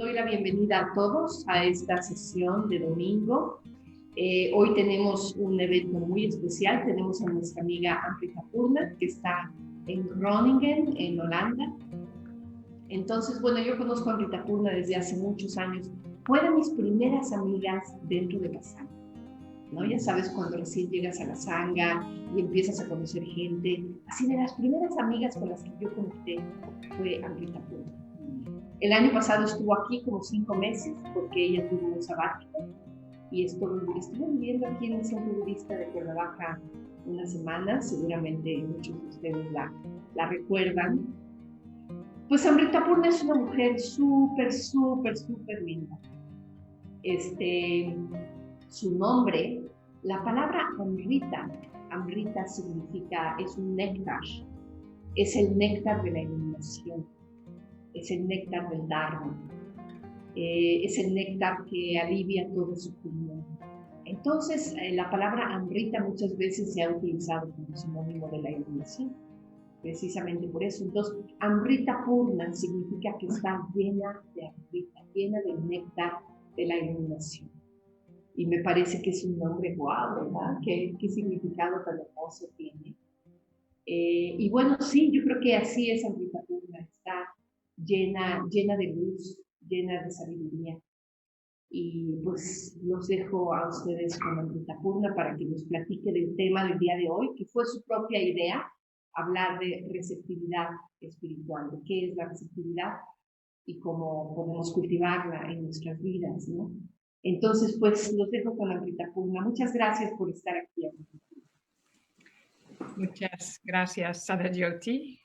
doy la bienvenida a todos a esta sesión de domingo. Hoy tenemos un evento muy especial. Tenemos a nuestra amiga Amrita Purna, que está en Groningen, en Holanda. Entonces, bueno, yo conozco a Amrita Purna desde hace muchos años. Fue de mis primeras amigas dentro de la sangha, ¿no? Ya sabes, cuando recién llegas a la sangha y empiezas a conocer gente. Así de las primeras amigas con las que yo conecté fue Amrita Purna. El año pasado estuvo aquí como 5 meses porque ella tuvo un sabático y estuvo viviendo aquí en el Centro Budista de Cuernavaca una semana. Seguramente muchos de ustedes la recuerdan. Pues Amrita Purna es una mujer súper linda. Su nombre, la palabra Amrita significa, es un néctar, es el néctar de la iluminación. Es el néctar del Dharma, es el néctar que alivia todo sufrimiento. Entonces, la palabra Amrita muchas veces se ha utilizado como sinónimo de la iluminación, precisamente por eso. Entonces, Amrita Purna significa que está llena de Amrita, llena del néctar de la iluminación. Y me parece que es un nombre guau, ¿verdad? ¿Qué significado tan hermoso tiene? Y bueno, sí, yo creo que así es Amrita Purna, está llena de luz, llena de sabiduría. Y pues los dejo a ustedes con Amrita Purna para que nos platique del tema del día de hoy, que fue su propia idea, hablar de receptividad espiritual, de qué es la receptividad y cómo podemos cultivarla en nuestras vidas, ¿no? Entonces, pues los dejo con Amrita Purna. Muchas gracias por estar aquí. Muchas gracias, Sadajyoti.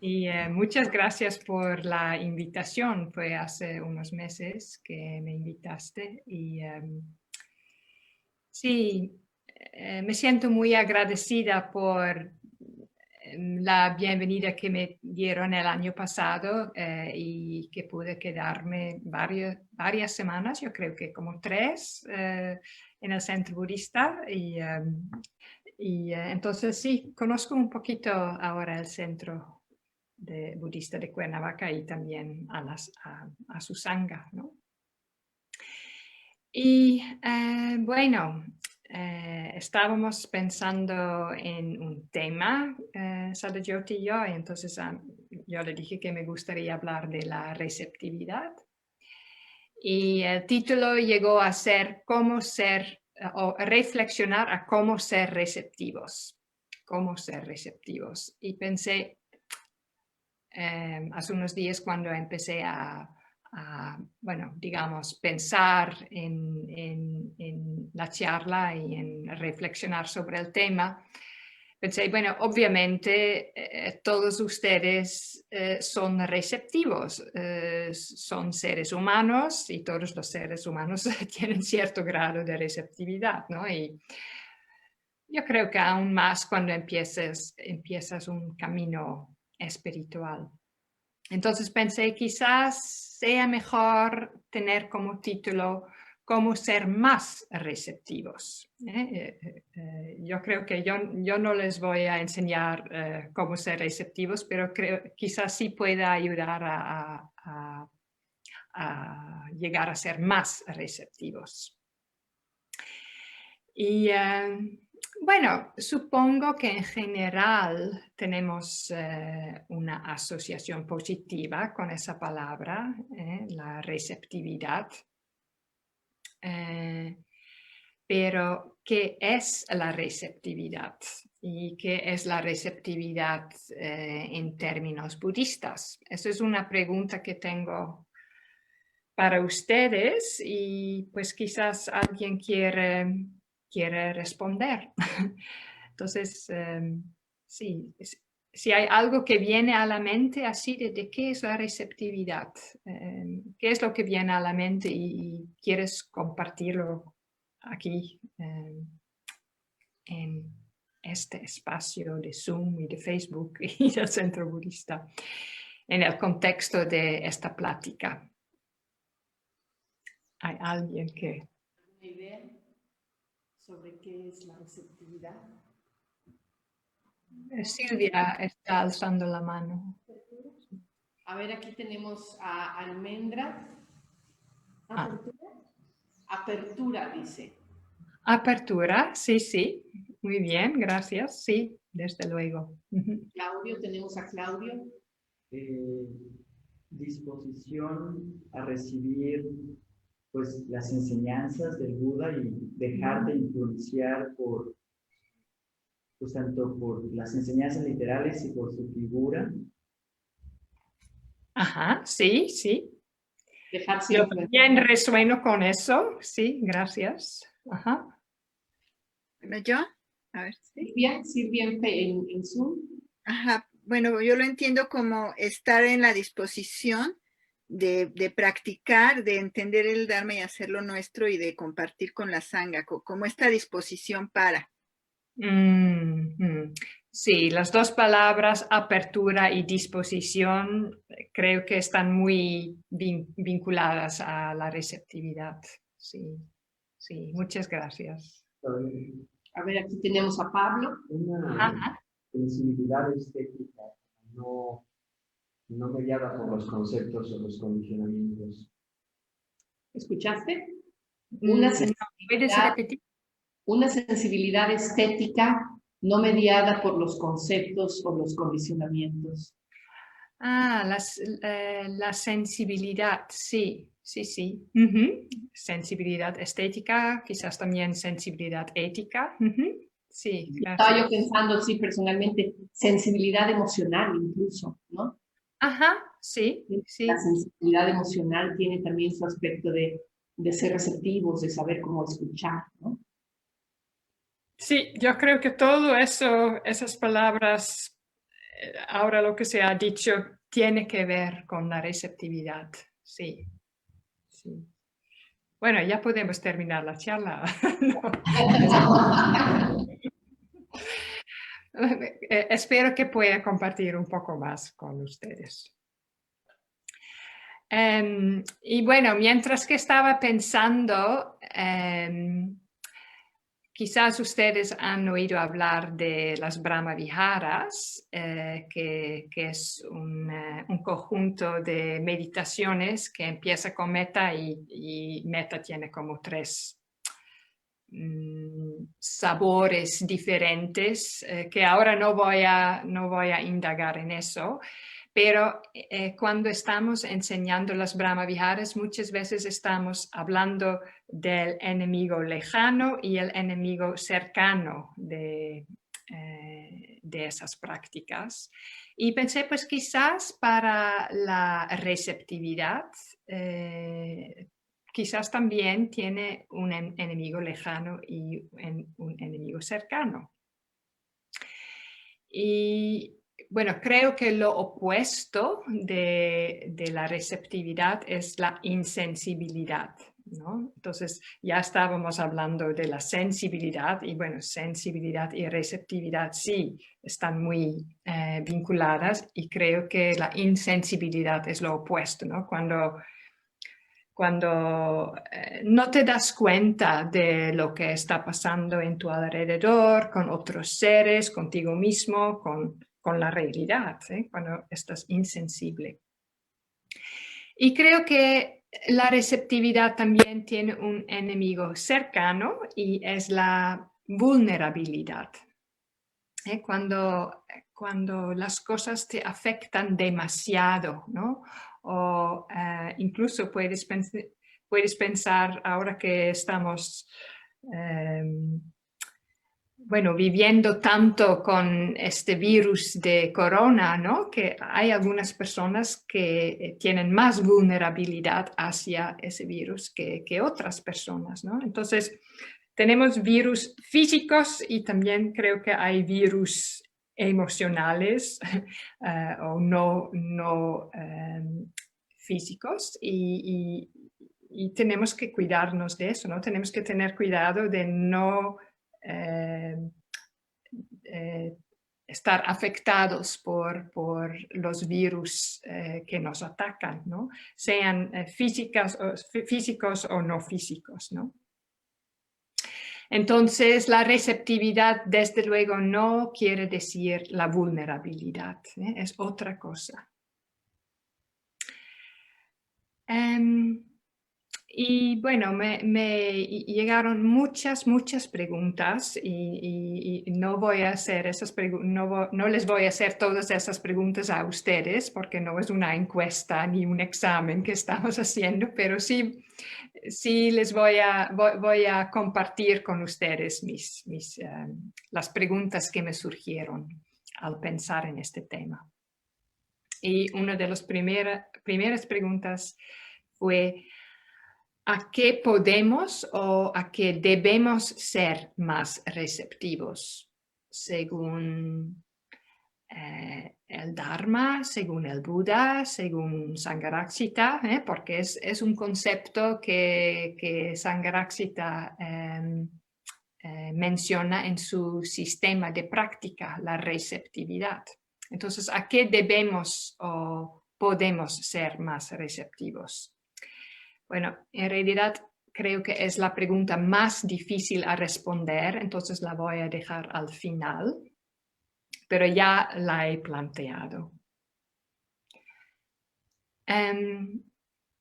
Y muchas gracias por la invitación. Fue hace unos meses que me invitaste y sí, me siento muy agradecida por la bienvenida que me dieron el año pasado y que pude quedarme varias semanas, yo creo que como 3 en el centro budista y entonces sí, conozco un poquito ahora el centro budista de Cuernavaca y también a su sangha, ¿no? Y bueno, estábamos pensando en un tema, Sadajyoti y yo, y entonces yo le dije que me gustaría hablar de la receptividad. Y el título llegó a ser cómo ser, o reflexionar a cómo ser receptivos. Cómo ser receptivos. Y pensé, hace unos días cuando empecé a bueno, digamos, pensar en la charla y en reflexionar sobre el tema, pensé, bueno, obviamente todos ustedes son receptivos, son seres humanos y todos los seres humanos tienen cierto grado de receptividad, ¿no? Y yo creo que aún más cuando empiezas un camino espiritual. Entonces pensé, quizás sea mejor tener como título cómo ser más receptivos. Yo creo que yo no les voy a enseñar cómo ser receptivos, pero quizás sí pueda ayudar a llegar a ser más receptivos. Y bueno, supongo que en general tenemos una asociación positiva con esa palabra, la receptividad. Pero, ¿qué es la receptividad? ¿Y qué es la receptividad en términos budistas? Esa es una pregunta que tengo para ustedes y pues quizás alguien quiere responder. Entonces, sí, si hay algo que viene a la mente así de qué es la receptividad, qué es lo que viene a la mente y quieres compartirlo aquí en este espacio de Zoom y de Facebook y del Centro Budista, en el contexto de esta plática. ¿Hay alguien que... ¿Una idea sobre qué es la receptividad? Silvia está alzando la mano. A ver, aquí tenemos a Almendra. ¿Apertura? Apertura, dice. Apertura, sí, sí. Muy bien, gracias. Sí, desde luego. Claudio, tenemos a Claudio. Disposición a recibir pues las enseñanzas del Buda y dejar de influenciar por pues tanto por las enseñanzas literales y por su figura. Ajá, sí, sí. Dejarse Yo influenciar. también resueno con eso, sí, gracias. Ajá. Bueno, yo, a ver, ¿sí? Silvia en Zoom. Ajá, bueno, yo lo entiendo como estar en la disposición de practicar, de entender el Dharma y hacerlo nuestro y de compartir con la Sangha, como esta disposición para. Sí, las dos palabras, apertura y disposición, creo que están muy vinculadas a la receptividad. Sí, sí, muchas gracias. A ver, aquí tenemos a Pablo. Una sensibilidad estética, no mediada por los conceptos o los condicionamientos. ¿Escuchaste? ¿Puedes repetir? Una sensibilidad estética no mediada por los conceptos o los condicionamientos. La sensibilidad, sí, sí, sí. Sensibilidad estética, quizás también sensibilidad ética. Sí, gracias. Estaba yo pensando, sí, personalmente, sensibilidad emocional incluso, ¿no? Ajá, sí, sí. La sensibilidad emocional tiene también su aspecto de ser receptivos, de saber cómo escuchar, ¿no? Sí, yo creo que todo eso, esas palabras, ahora lo que se ha dicho, tiene que ver con la receptividad. Sí, sí. Bueno, ya podemos terminar la charla. Espero que pueda compartir un poco más con ustedes. Y bueno, mientras que estaba pensando, quizás ustedes han oído hablar de las Brahma Viharas, que es un conjunto de meditaciones que empieza con Metta y Metta tiene como 3 sabores diferentes, que ahora no voy a indagar en eso, pero cuando estamos enseñando las Brahma Viharas, muchas veces estamos hablando del enemigo lejano y el enemigo cercano de esas prácticas. Y pensé, pues quizás para la receptividad, quizás también tiene un enemigo lejano y un enemigo cercano. Y bueno, creo que lo opuesto de la receptividad es la insensibilidad, ¿no? Entonces ya estábamos hablando de la sensibilidad y bueno, sensibilidad y receptividad sí están muy vinculadas y creo que la insensibilidad es lo opuesto, ¿no? Cuando no te das cuenta de lo que está pasando en tu alrededor, con otros seres, contigo mismo, con la realidad, cuando estás insensible. Y creo que la receptividad también tiene un enemigo cercano y es la vulnerabilidad. Cuando las cosas te afectan demasiado, ¿no? O incluso puedes pensar ahora que estamos viviendo tanto con este virus de corona, ¿no? Que hay algunas personas que tienen más vulnerabilidad hacia ese virus que otras personas, ¿no? Entonces, tenemos virus físicos y también creo que hay virus emocionales o no físicos y tenemos que cuidarnos de eso, ¿no? Tenemos que tener cuidado de no estar afectados por los virus que nos atacan, ¿no? Sean físicos o no físicos, ¿no? Entonces, la receptividad, desde luego, no quiere decir la vulnerabilidad, es otra cosa. Y bueno, me llegaron muchas preguntas y no voy a hacer no les voy a hacer todas esas preguntas a ustedes porque no es una encuesta ni un examen que estamos haciendo, pero sí les voy a compartir con ustedes las preguntas que me surgieron al pensar en este tema. Y una de las primeras preguntas fue: ¿a qué podemos o a qué debemos ser más receptivos según el Dharma, según el Buda, según Sangharakshita? Porque es un concepto que Sangharakshita menciona en su sistema de práctica, la receptividad. Entonces, ¿a qué debemos o podemos ser más receptivos? Bueno, en realidad creo que es la pregunta más difícil a responder, entonces la voy a dejar al final, pero ya la he planteado.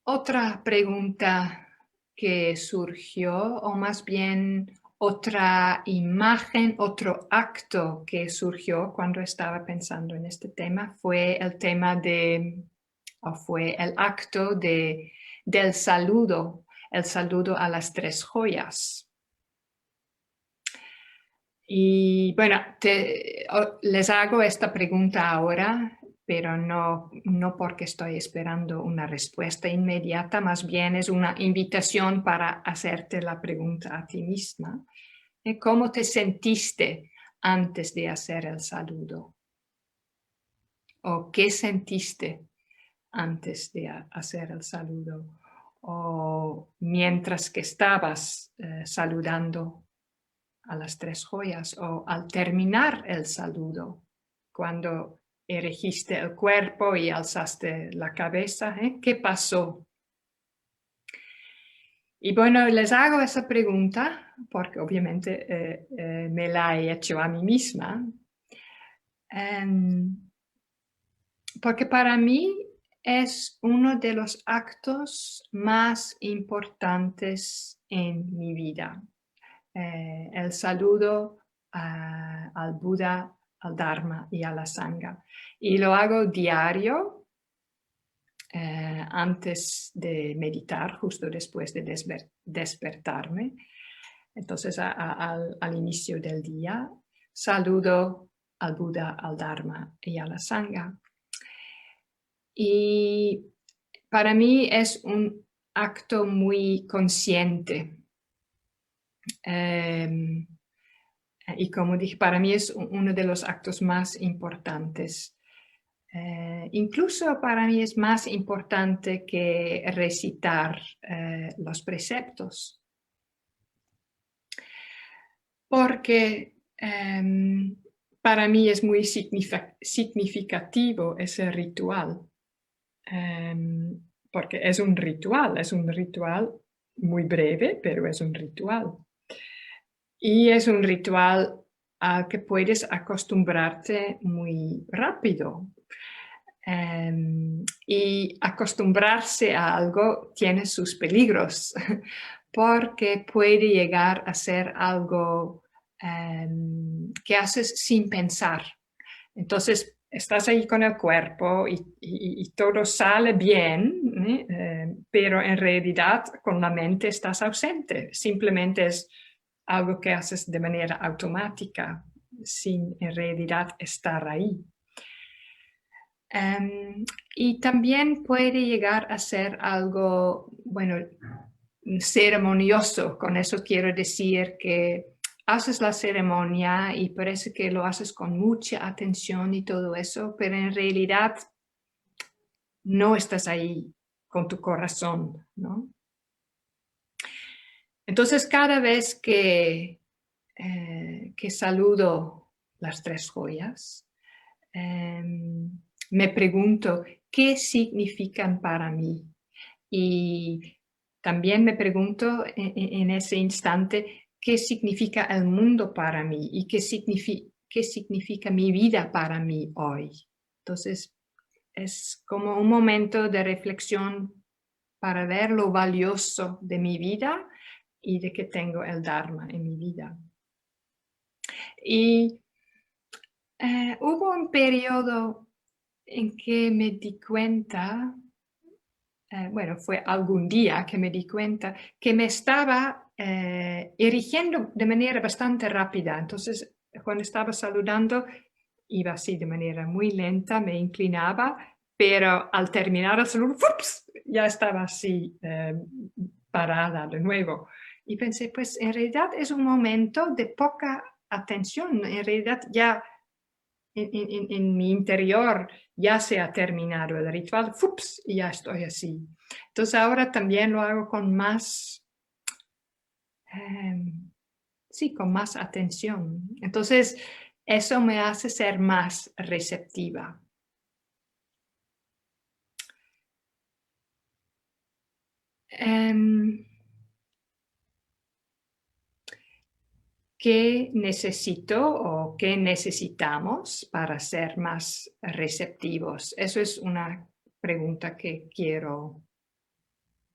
Otra pregunta que surgió, o más bien otra imagen, otro acto que surgió cuando estaba pensando en este tema, fue el acto del saludo, el saludo a las 3 joyas. Y bueno, les hago esta pregunta ahora, pero no porque estoy esperando una respuesta inmediata, más bien es una invitación para hacerte la pregunta a ti misma. ¿Cómo te sentiste antes de hacer el saludo? ¿O qué sentiste antes de hacer el saludo? O mientras que estabas saludando a las 3 joyas, o al terminar el saludo, cuando erigiste el cuerpo y alzaste la cabeza, ¿qué pasó? Y bueno, les hago esa pregunta porque obviamente me la he hecho a mí misma, porque para mí es uno de los actos más importantes en mi vida. El saludo al Buda, al Dharma y a la Sangha. Y lo hago diario, antes de meditar, justo después de despertarme. Entonces, al inicio del día, saludo al Buda, al Dharma y a la Sangha. Y para mí es un acto muy consciente. Y como dije, para mí es uno de los actos más importantes. Incluso para mí es más importante que recitar los preceptos. Porque para mí es muy significativo ese ritual. Porque es un ritual muy breve, pero es un ritual. Y es un ritual al que puedes acostumbrarte muy rápido. Y acostumbrarse a algo tiene sus peligros, porque puede llegar a ser algo que haces sin pensar. Entonces, estás ahí con el cuerpo y todo sale bien, pero en realidad con la mente estás ausente. Simplemente es algo que haces de manera automática, sin en realidad estar ahí. Y también puede llegar a ser algo, bueno, ceremonioso. Con eso quiero decir que haces la ceremonia y parece que lo haces con mucha atención y todo eso, pero en realidad no estás ahí con tu corazón, ¿no? Entonces, cada vez que saludo las 3 joyas, me pregunto qué significan para mí. Y también me pregunto en ese instante qué significa el mundo para mí y qué significa mi vida para mí hoy. Entonces, es como un momento de reflexión para ver lo valioso de mi vida y de que tengo el Dharma en mi vida. Y hubo un periodo en que me di cuenta, bueno, fue algún día que me di cuenta que me estaba erigiendo de manera bastante rápida. Entonces, cuando estaba saludando, iba así de manera muy lenta, me inclinaba, pero al terminar el saludo, ¡ups!, ya estaba así parada de nuevo. Y pensé, pues en realidad es un momento de poca atención. En realidad ya en mi interior ya se ha terminado el ritual, ¡ups!, y ya estoy así. Entonces ahora también lo hago con más, sí, con más atención. Entonces eso me hace ser más receptiva. ¿Qué necesito o qué necesitamos para ser más receptivos? Eso es una pregunta que quiero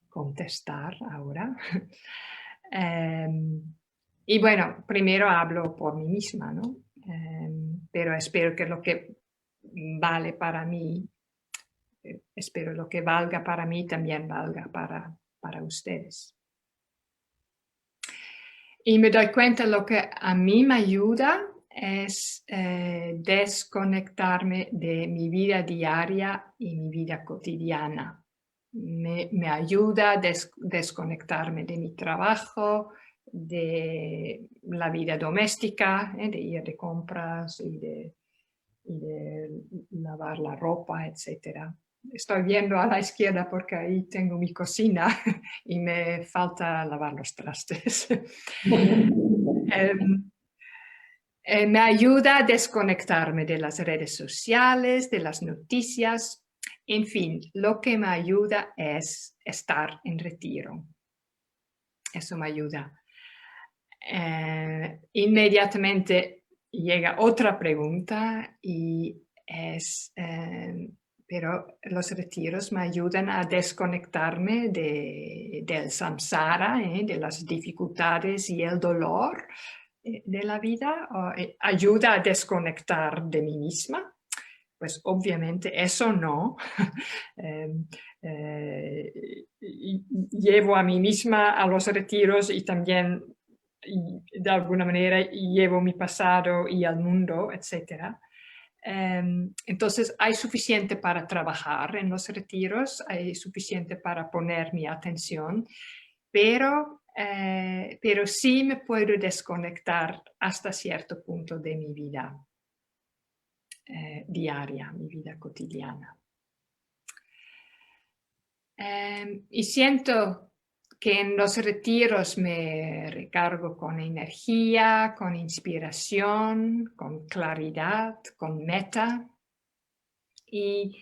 contestar ahora. Y bueno, primero hablo por mí misma, ¿no? Pero espero que lo que vale para mí, espero lo que valga para mí también valga para ustedes. Y me doy cuenta lo que a mí me ayuda es desconectarme de mi vida diaria y mi vida cotidiana. Me ayuda a desconectarme de mi trabajo, de la vida doméstica, de ir de compras y de lavar la ropa, etc. Estoy viendo a la izquierda porque ahí tengo mi cocina y me falta lavar los trastes. Me ayuda a desconectarme de las redes sociales, de las noticias. En fin, lo que me ayuda es estar en retiro. Eso me ayuda. Inmediatamente llega otra pregunta y es, pero los retiros me ayudan a desconectarme del samsara, de las dificultades y el dolor de la vida, o ayuda a desconectar de mí misma. Pues obviamente eso no. Llevo a mí misma a los retiros y también de alguna manera llevo mi pasado y al mundo, etc. Entonces hay suficiente para trabajar en los retiros, hay suficiente para poner mi atención, pero sí me puedo desconectar hasta cierto punto de mi vida diaria, mi vida cotidiana. Y siento que en los retiros me recargo con energía, con inspiración, con claridad, con meta. Y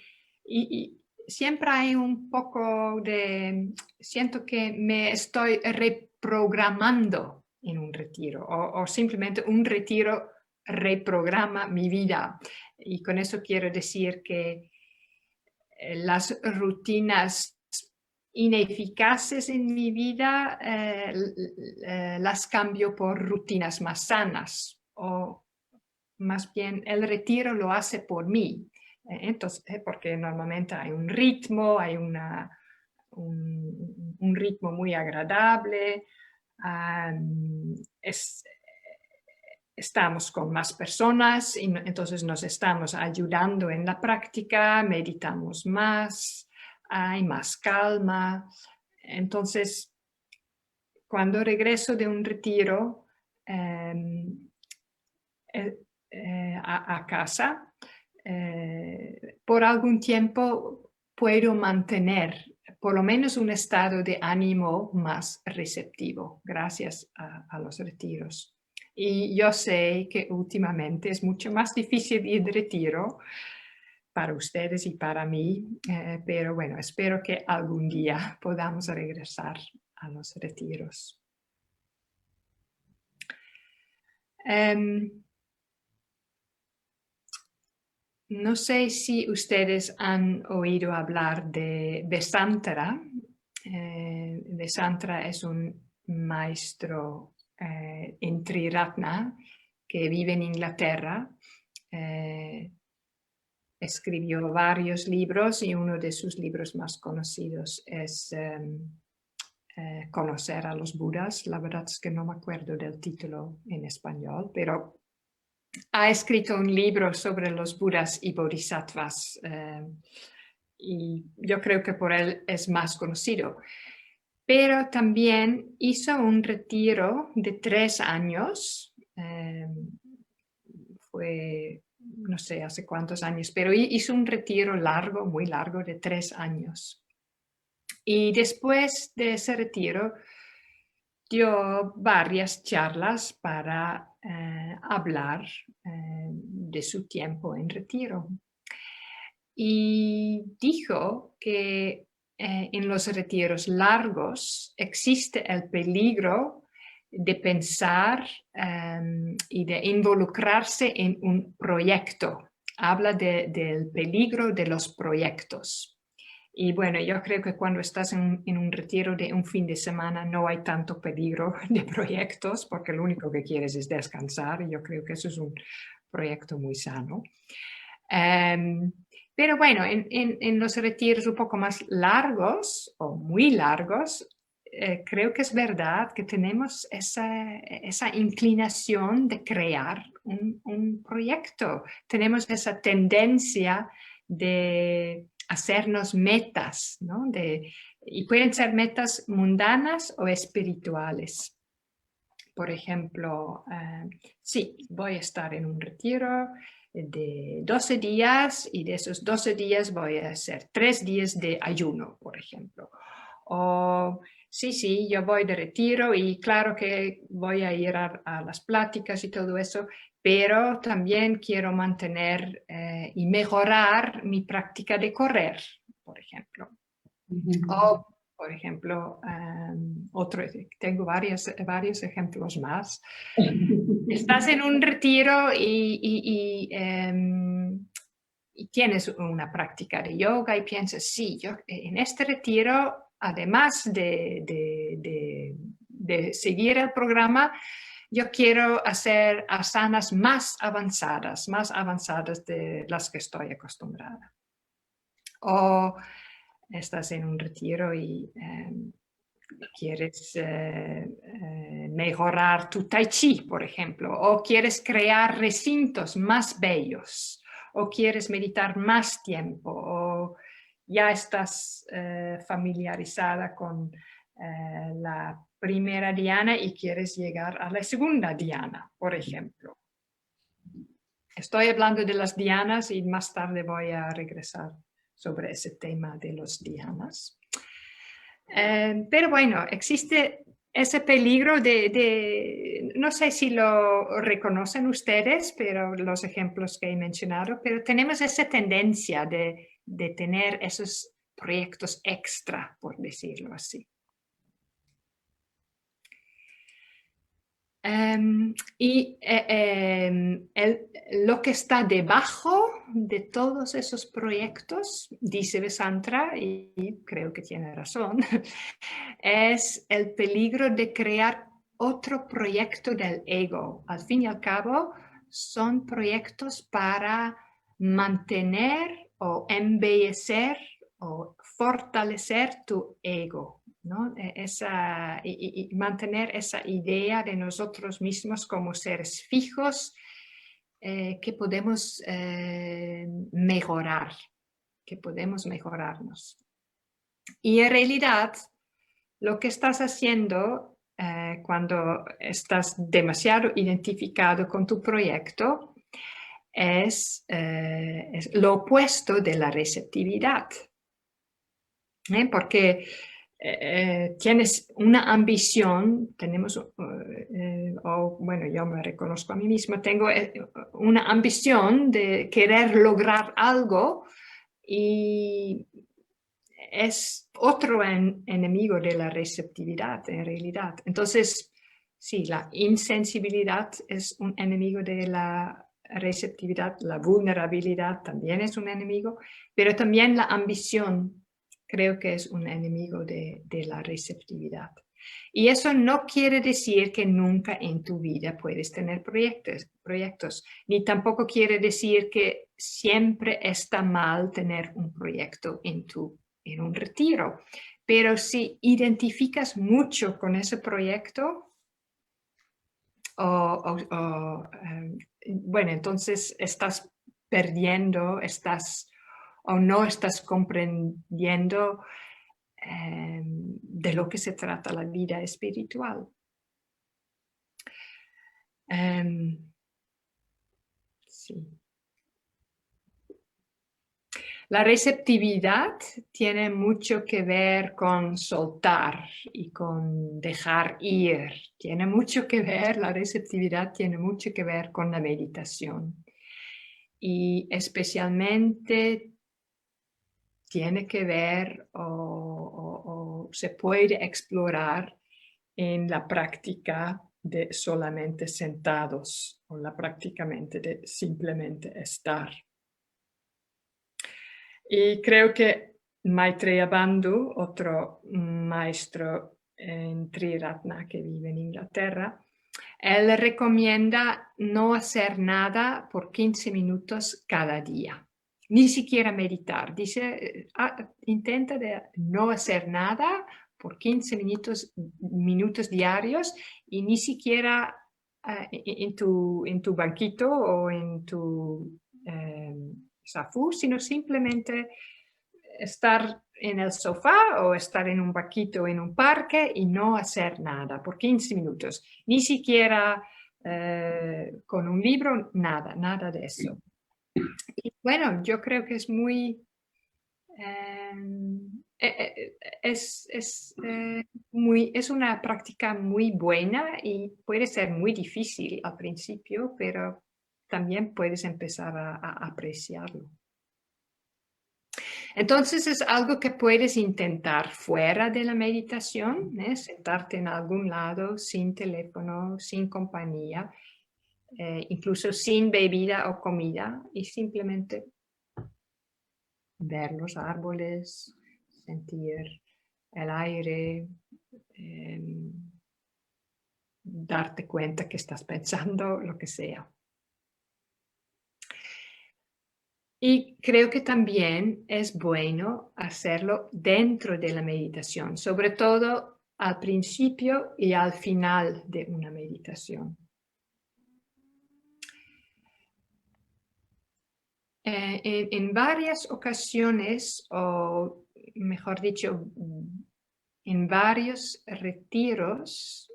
siempre hay un poco de, siento que me estoy reprogramando en un retiro o simplemente un retiro reprograma mi vida. Y con eso quiero decir que las rutinas ineficaces en mi vida las cambio por rutinas más sanas, o más bien el retiro lo hace por mí. Entonces, porque normalmente hay un ritmo, hay un ritmo muy agradable, estamos con más personas y entonces nos estamos ayudando en la práctica, meditamos más, hay más calma. Entonces, cuando regreso de un retiro a casa, por algún tiempo puedo mantener por lo menos un estado de ánimo más receptivo gracias a los retiros. Y yo sé que últimamente es mucho más difícil ir de retiro para ustedes y para mí, pero bueno, espero que algún día podamos regresar a los retiros. No sé si ustedes han oído hablar de Vesantara. Vesantra es un maestro en Triratna que vive en Inglaterra. Escribió varios libros y uno de sus libros más conocidos es Conocer a los Budas. La verdad es que no me acuerdo del título en español, pero ha escrito un libro sobre los Budas y Bodhisattvas y yo creo que por él es más conocido. Pero también hizo un retiro de 3 años, fue no sé hace cuántos años, pero hizo un retiro largo, muy largo, de 3 años. Y después de ese retiro dio varias charlas para hablar de su tiempo en retiro. Y dijo que en los retiros largos existe el peligro de pensar y de involucrarse en un proyecto. Habla del peligro de los proyectos. Y bueno, yo creo que cuando estás en un retiro de un fin de semana no hay tanto peligro de proyectos porque lo único que quieres es descansar y yo creo que eso es un proyecto muy sano. Pero bueno, en los retiros un poco más largos o muy largos, creo que es verdad que tenemos esa inclinación de crear un proyecto. Tenemos esa tendencia de hacernos metas, ¿no? Y pueden ser metas mundanas o espirituales. Por ejemplo, sí, voy a estar en un retiro de 12 días y de esos 12 días voy a hacer 3 días de ayuno, por ejemplo. O sí, yo voy de retiro y claro que voy a ir a las pláticas y todo eso, pero también quiero mantener y mejorar mi práctica de correr, por ejemplo. O, por ejemplo, tengo varios ejemplos más. Estás en un retiro y tienes una práctica de yoga y piensas, sí, yo en este retiro, además de seguir el programa, yo quiero hacer asanas más avanzadas de las que estoy acostumbrada. O estás en un retiro y quieres mejorar tu tai chi, por ejemplo, o quieres crear recintos más bellos, o quieres meditar más tiempo, o ya estás familiarizada con la primera dhyana y quieres llegar a la segunda dhyana, por ejemplo. Estoy hablando de las dhyanas y más tarde voy a regresar sobre ese tema de los dhyanas. Pero bueno, existe ese peligro no sé si lo reconocen ustedes, pero los ejemplos que he mencionado, pero tenemos esa tendencia de tener esos proyectos extra, por decirlo así. Lo que está debajo de todos esos proyectos, dice Vesantra, y creo que tiene razón, es el peligro de crear otro proyecto del ego. Al fin y al cabo, son proyectos para mantener o embellecer o fortalecer tu ego, ¿no? Y mantener esa idea de nosotros mismos como seres fijos que podemos mejorar, que podemos mejorarnos. Y en realidad, lo que estás haciendo cuando estás demasiado identificado con tu proyecto es lo opuesto de la receptividad. Porque tienes una ambición, bueno, yo me reconozco a mí misma, tengo una ambición de querer lograr algo y es otro enemigo de la receptividad en realidad. Entonces, sí, la insensibilidad es un enemigo de la receptividad, la vulnerabilidad también es un enemigo, pero también la ambición creo que es un enemigo de la receptividad. Y eso no quiere decir que nunca en tu vida puedes tener proyectos, ni tampoco quiere decir que siempre está mal tener un proyecto en un retiro. Pero si identificas mucho con ese proyecto, bueno, entonces estás perdiendo, o no estás comprendiendo de lo que se trata la vida espiritual. Sí. La receptividad tiene mucho que ver con soltar y con dejar ir. La receptividad tiene mucho que ver con la meditación. Y especialmente tiene que ver o se puede explorar en la práctica de solamente sentados o la prácticamente de simplemente estar. Y creo que Maitreya Bandhu, otro maestro en Triratna que vive en Inglaterra, él recomienda no hacer nada por 15 minutos cada día. Ni siquiera meditar. Dice, intenta de no hacer nada por 15 minutos diarios y ni siquiera en tu banquito o en tu safú, sino simplemente estar en el sofá o estar en un banquito en un parque y no hacer nada por 15 minutos. Ni siquiera con un libro, nada de eso. Y bueno, yo creo que es muy... es una práctica muy buena y puede ser muy difícil al principio, pero también puedes empezar a apreciarlo. Entonces es algo que puedes intentar fuera de la meditación, sentarte en algún lado sin teléfono, sin compañía, incluso sin bebida o comida y simplemente ver los árboles, sentir el aire, darte cuenta que estás pensando, lo que sea. Y creo que también es bueno hacerlo dentro de la meditación, sobre todo al principio y al final de una meditación. En varias ocasiones, o mejor dicho, en varios retiros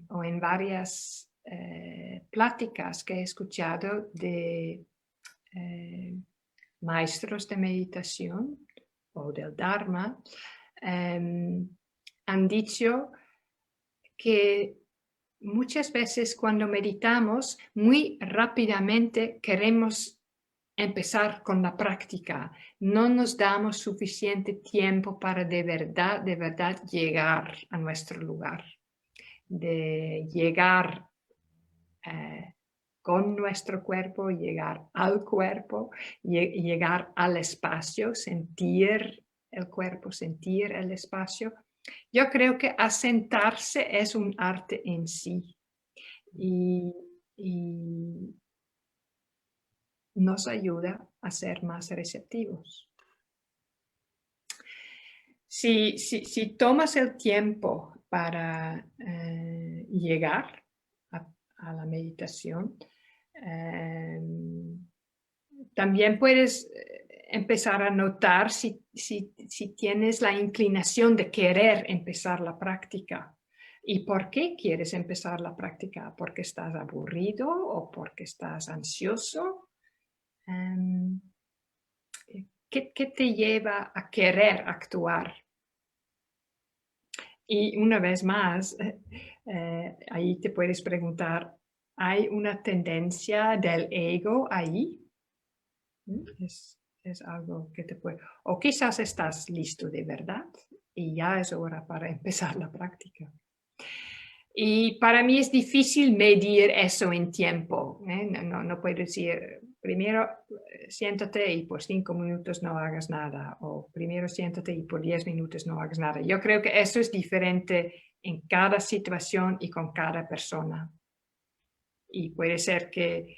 o en varias pláticas que he escuchado de maestros de meditación o del Dharma, han dicho que muchas veces cuando meditamos muy rápidamente queremos empezar con la práctica. No nos damos suficiente tiempo para de verdad llegar a nuestro lugar. De llegar con nuestro cuerpo, llegar al cuerpo, llegar al espacio, sentir el cuerpo, sentir el espacio. Yo creo que asentarse es un arte en sí y nos ayuda a ser más receptivos. Si tomas el tiempo para llegar a la meditación, también puedes empezar a notar si tienes la inclinación de querer empezar la práctica. ¿Y por qué quieres empezar la práctica? ¿Porque estás aburrido o porque estás ansioso? ¿Qué te lleva a querer actuar? Y una vez más, ahí te puedes preguntar, ¿hay una tendencia del ego ahí? Es algo que te puede... O quizás estás listo de verdad y ya es hora para empezar la práctica. Y para mí es difícil medir eso en tiempo. No puedo decir, primero siéntate y por 5 minutos no hagas nada, o primero siéntate y por 10 minutos no hagas nada. Yo creo que eso es diferente en cada situación y con cada persona. Y puede ser que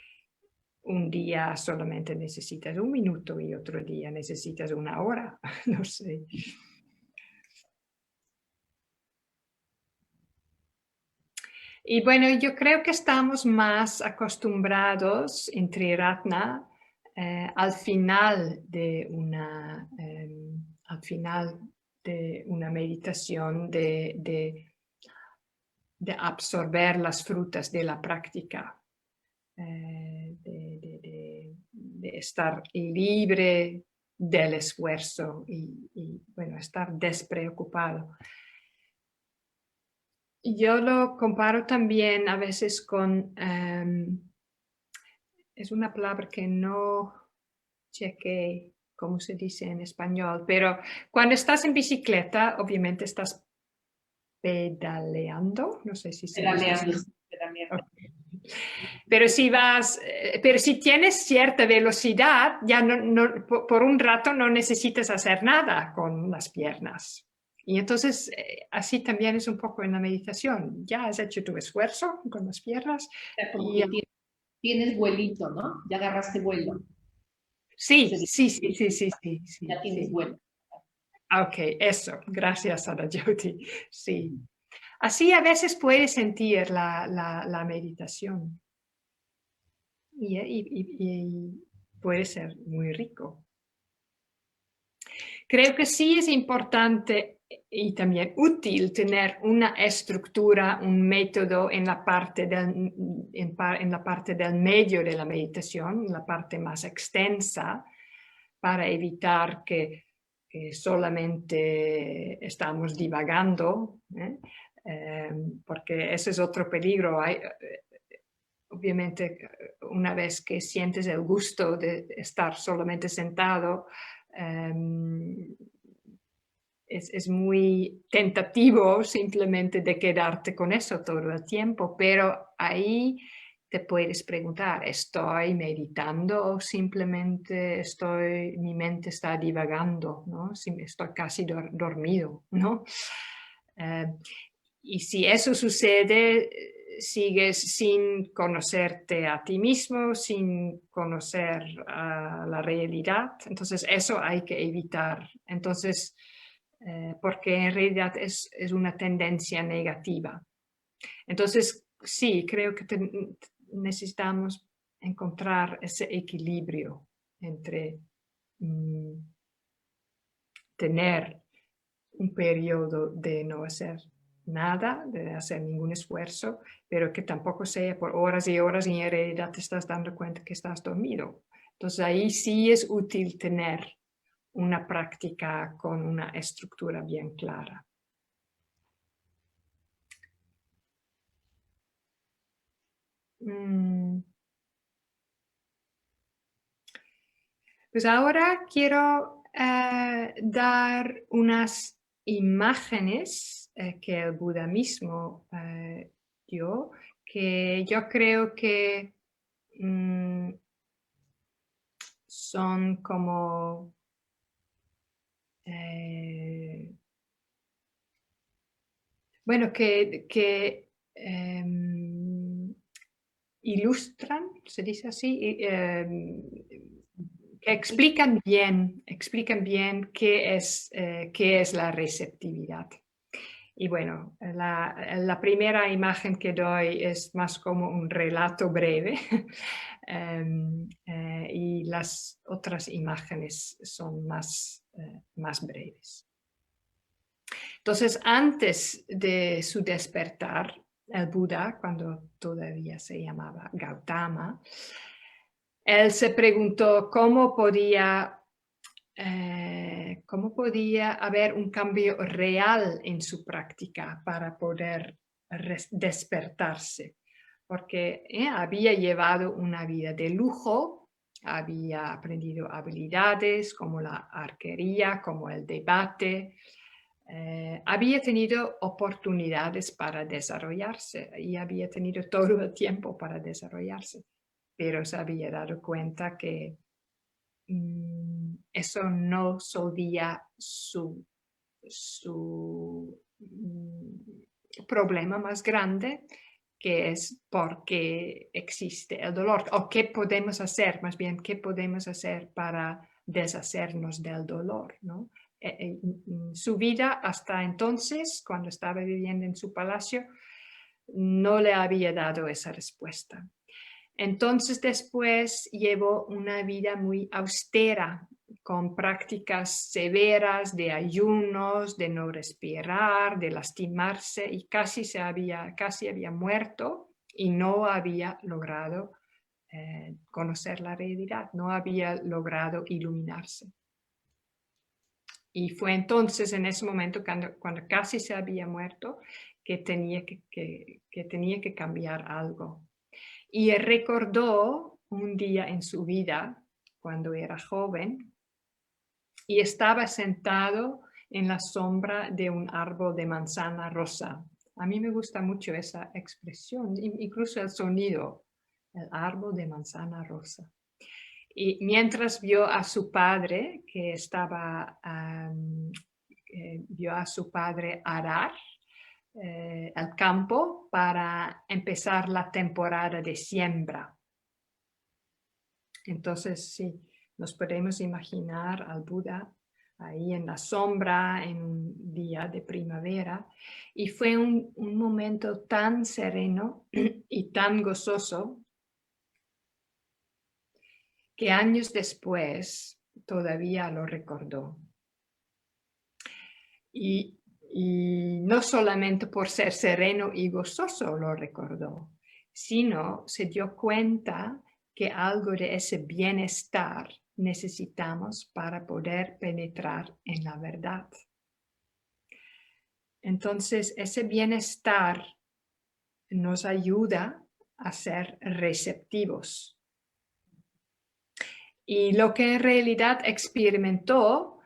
un día solamente necesitas 1 minuto y otro día necesitas 1 hora, no sé. Y bueno, yo creo que estamos más acostumbrados en Triratna al final de una meditación de absorber las frutas de la práctica, de estar libre del esfuerzo y bueno, estar despreocupado. Yo lo comparo también a veces con, es una palabra que no chequé cómo se dice en español, pero cuando estás en bicicleta, obviamente estás pedaleando, no sé si se dice así. Pedaleando. Pero si tienes cierta velocidad, ya por un rato no necesitas hacer nada con las piernas. Y entonces, así también es un poco en la meditación. Ya has hecho tu esfuerzo con las piernas. Como que tienes vuelito, ¿no? Ya agarraste vuelo. Sí. Ya tienes vuelo. Ok, eso. Gracias, Anajoti. Sí. Así a veces puedes sentir la meditación. Y puede ser muy rico. Creo que sí es importante y también útil tener una estructura, un método en la parte del medio de la meditación, la parte más extensa, para evitar que solamente estamos divagando, porque ese es otro peligro. Obviamente, una vez que sientes el gusto de estar solamente sentado, es muy tentativo simplemente de quedarte con eso todo el tiempo, pero ahí te puedes preguntar, ¿estoy meditando o simplemente mi mente está divagando, ¿no? Estoy casi dormido, ¿no? Y si eso sucede, sigues sin conocerte a ti mismo, sin conocer la realidad. Entonces, eso hay que evitar. Entonces, porque en realidad es una tendencia negativa. Entonces, sí, creo que necesitamos encontrar ese equilibrio entre tener un periodo de no hacer nada, de hacer ningún esfuerzo, pero que tampoco sea por horas y horas y en realidad te estás dando cuenta que estás dormido. Entonces ahí sí es útil tener una práctica con una estructura bien clara. Pues ahora quiero dar unas imágenes que el Buda mismo dio, que yo creo que son como bueno, que ilustran, se dice así, que explican bien qué es la receptividad. Y bueno, la primera imagen que doy es más como un relato breve y las otras imágenes son más breves. Entonces, antes de su despertar, el Buda, cuando todavía se llamaba Gautama, él se preguntó cómo podía haber un cambio real en su práctica para poder despertarse, porque había llevado una vida de lujo, había aprendido habilidades como la arquería, como el debate, había tenido oportunidades para desarrollarse y había tenido todo el tiempo para desarrollarse. pero se había dado cuenta que eso no solvía su problema más grande, que es por qué existe el dolor, o qué podemos hacer, más bien, qué podemos hacer para deshacernos del dolor, ¿no? Su vida hasta entonces, cuando estaba viviendo en su palacio, no le había dado esa respuesta. Entonces después llevó una vida muy austera, con prácticas severas de ayunos, de no respirar, de lastimarse, y casi había muerto y no había logrado conocer la realidad, no había logrado iluminarse. Y fue entonces, en ese momento, cuando casi se había muerto, que tenía que cambiar algo. Y recordó un día en su vida, cuando era joven, y estaba sentado en la sombra de un árbol de manzana rosa. A mí me gusta mucho esa expresión, incluso el sonido, el árbol de manzana rosa. Y mientras vio a su padre, vio a su padre arar el campo para empezar la temporada de siembra. Entonces, sí, nos podemos imaginar al Buda ahí en la sombra en un día de primavera, y fue un momento tan sereno y tan gozoso que años después todavía lo recordó. Y no solamente por ser sereno y gozoso lo recordó, sino se dio cuenta que algo de ese bienestar necesitamos para poder penetrar en la verdad. Entonces, ese bienestar nos ayuda a ser receptivos. Y lo que en realidad experimentó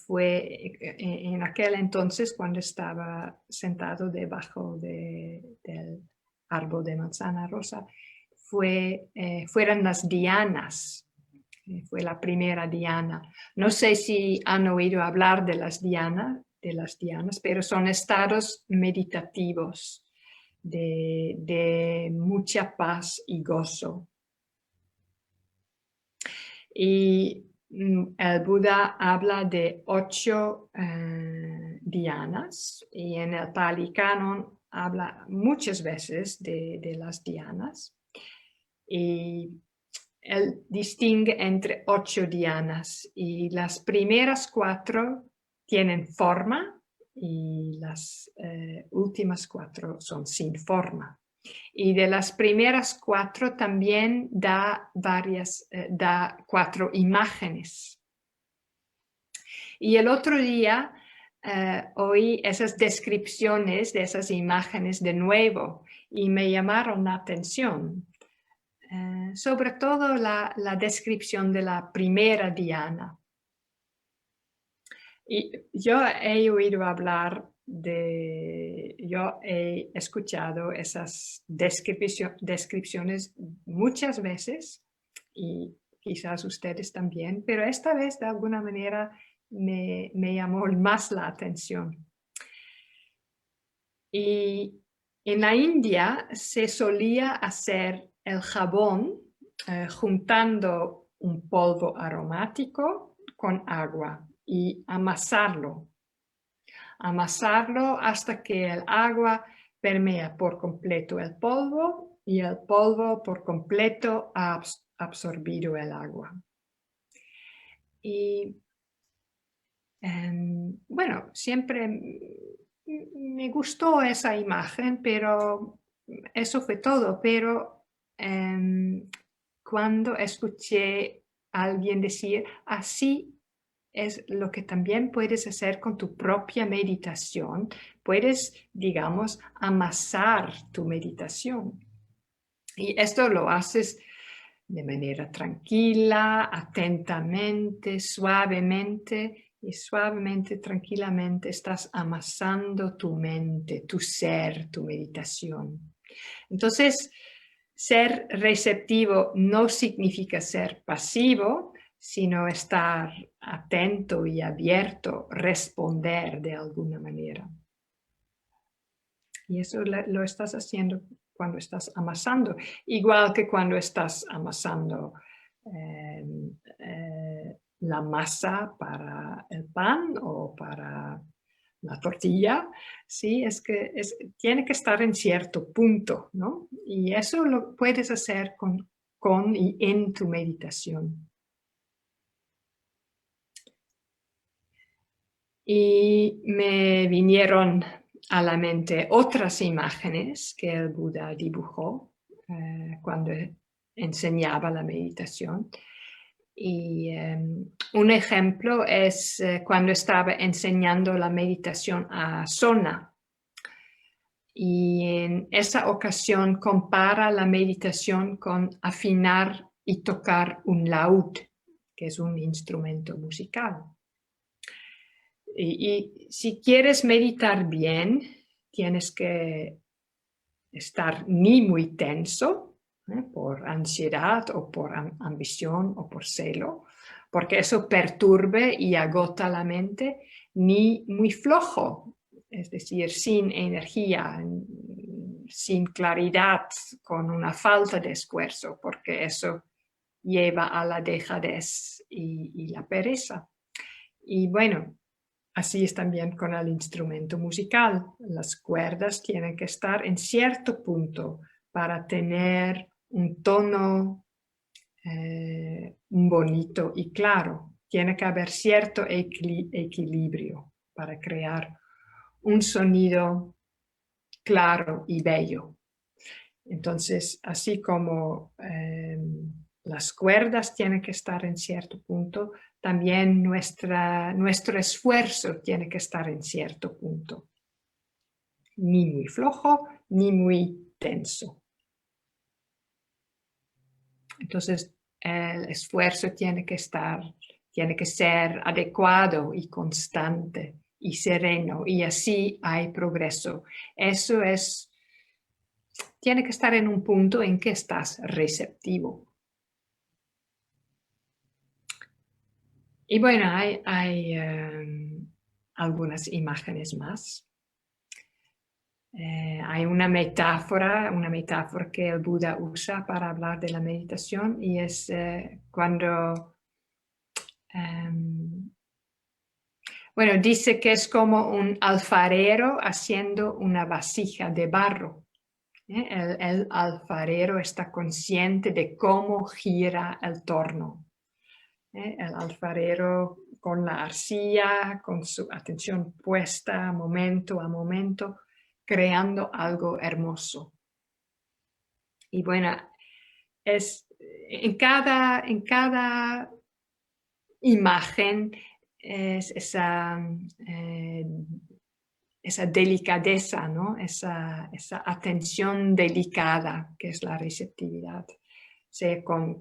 fue en aquel entonces, cuando estaba sentado debajo del árbol de manzana rosa, fueron las dhyanas. Fue la primera dhyana. No sé si han oído hablar de las dhyanas, pero son estados meditativos de mucha paz y gozo. Y el Buda habla de 8 dhyanas, y en el Pali Canon habla muchas veces de las dhyanas. Y él distingue entre 8 dhyanas, y las primeras 4 tienen forma y las últimas 4 son sin forma. Y de las primeras 4 también da 4 imágenes. Y el otro día oí esas descripciones de esas imágenes de nuevo y me llamaron la atención. Sobre todo la descripción de la primera dhyana. Y yo he oído hablar yo he escuchado esas descripciones muchas veces, y quizás ustedes también, pero esta vez de alguna manera me llamó más la atención. Y en la India se solía hacer el jabón juntando un polvo aromático con agua y amasarlo hasta que el agua permea por completo el polvo y el polvo por completo ha absorbido el agua. Y bueno, siempre me gustó esa imagen, pero eso fue todo. Pero cuando escuché a alguien decir, así es lo que también puedes hacer con tu propia meditación, puedes, digamos, amasar tu meditación. Y esto lo haces de manera tranquila, atentamente, suavemente, y suavemente, tranquilamente estás amasando tu mente, tu ser, tu meditación. Entonces, ser receptivo no significa ser pasivo, sino estar atento y abierto, responder de alguna manera. Y eso lo estás haciendo cuando estás amasando, igual que cuando estás amasando la masa para el pan o para la tortilla, ¿sí? Tiene que estar en cierto punto, ¿no? Y eso lo puedes hacer con y en tu meditación. Y me vinieron a la mente otras imágenes que el Buda dibujó cuando enseñaba la meditación. Y un ejemplo es cuando estaba enseñando la meditación a Sona. Y en esa ocasión compara la meditación con afinar y tocar un laúd, que es un instrumento musical. Y si quieres meditar bien, tienes que estar ni muy tenso, por ansiedad o por ambición o por celo, porque eso perturbe y agota la mente, ni muy flojo, es decir, sin energía, sin claridad, con una falta de esfuerzo, porque eso lleva a la dejadez y la pereza. Y bueno, así es también con el instrumento musical. Las cuerdas tienen que estar en cierto punto para tener un tono bonito y claro. Tiene que haber cierto equilibrio para crear un sonido claro y bello. Entonces, así como las cuerdas tienen que estar en cierto punto, también nuestro esfuerzo tiene que estar en cierto punto. Ni muy flojo, ni muy tenso. Entonces, el esfuerzo tiene que ser adecuado y constante y sereno, y así hay progreso. Eso tiene que estar en un punto en que estás receptivo. Y bueno, hay algunas imágenes más. Hay una metáfora que el Buda usa para hablar de la meditación, y es cuando, bueno, dice que es como un alfarero haciendo una vasija de barro. El alfarero está consciente de cómo gira el torno. El alfarero con la arcilla, con su atención puesta momento a momento, creando algo hermoso. Y bueno, en cada imagen es esa delicadeza, ¿no? Esa atención delicada que es la receptividad, sea con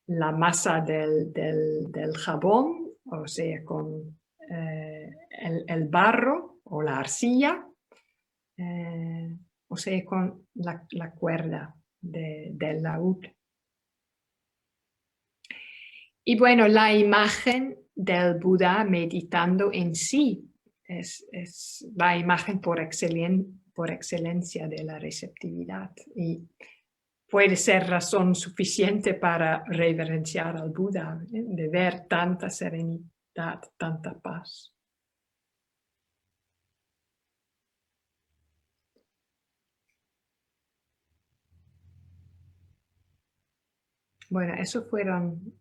la masa del jabón, o sea, con el barro o la arcilla, o sea, con la cuerda del laúd. Y bueno, la imagen del Buda meditando en sí es la imagen por excelencia de la receptividad. Y puede ser razón suficiente para reverenciar al Buda, de ver tanta serenidad, tanta paz. Bueno, eso fueron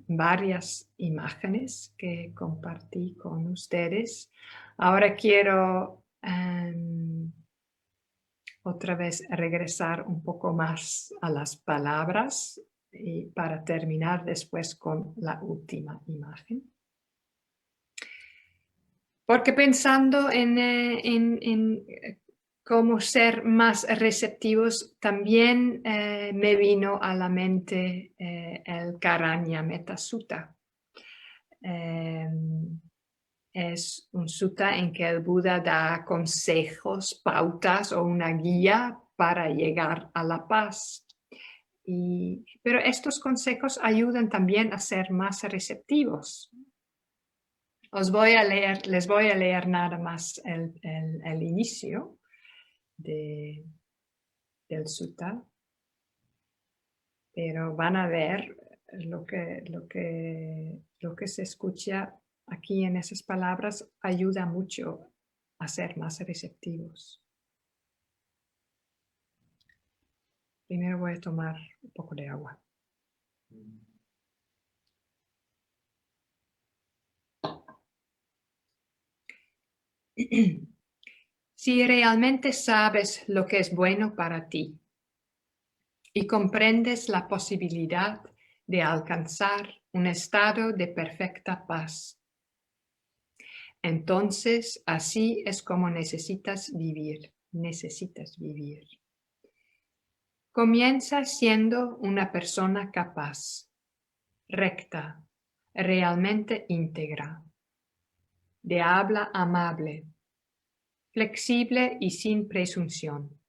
varias imágenes que compartí con ustedes. Ahora quiero otra vez regresar un poco más a las palabras y para terminar después con la última imagen. Porque pensando en cómo ser más receptivos, también me vino a la mente el Karanya Metta Sutta. es un sutta en que el Buda da consejos, pautas o una guía para llegar a la paz. Pero estos consejos ayudan también a ser más receptivos. Les voy a leer nada más el inicio del sutta, pero van a ver lo que se escucha aquí en esas palabras ayuda mucho a ser más receptivos. Primero voy a tomar un poco de agua. Si realmente sabes lo que es bueno para ti y comprendes la posibilidad de alcanzar un estado de perfecta paz, entonces así es como necesitas vivir. Comienza siendo una persona capaz, recta, realmente íntegra, de habla amable, flexible y sin presunción.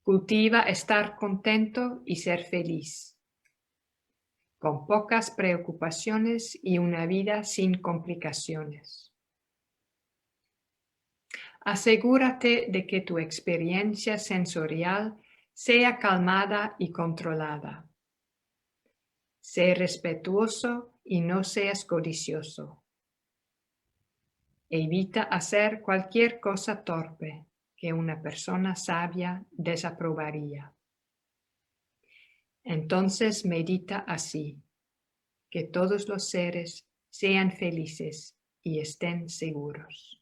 Cultiva estar contento y ser feliz, con pocas preocupaciones y una vida sin complicaciones. Asegúrate de que tu experiencia sensorial sea calmada y controlada. Sé respetuoso y no seas codicioso. Evita hacer cualquier cosa torpe que una persona sabia desaprobaría. Entonces medita así, que todos los seres sean felices y estén seguros.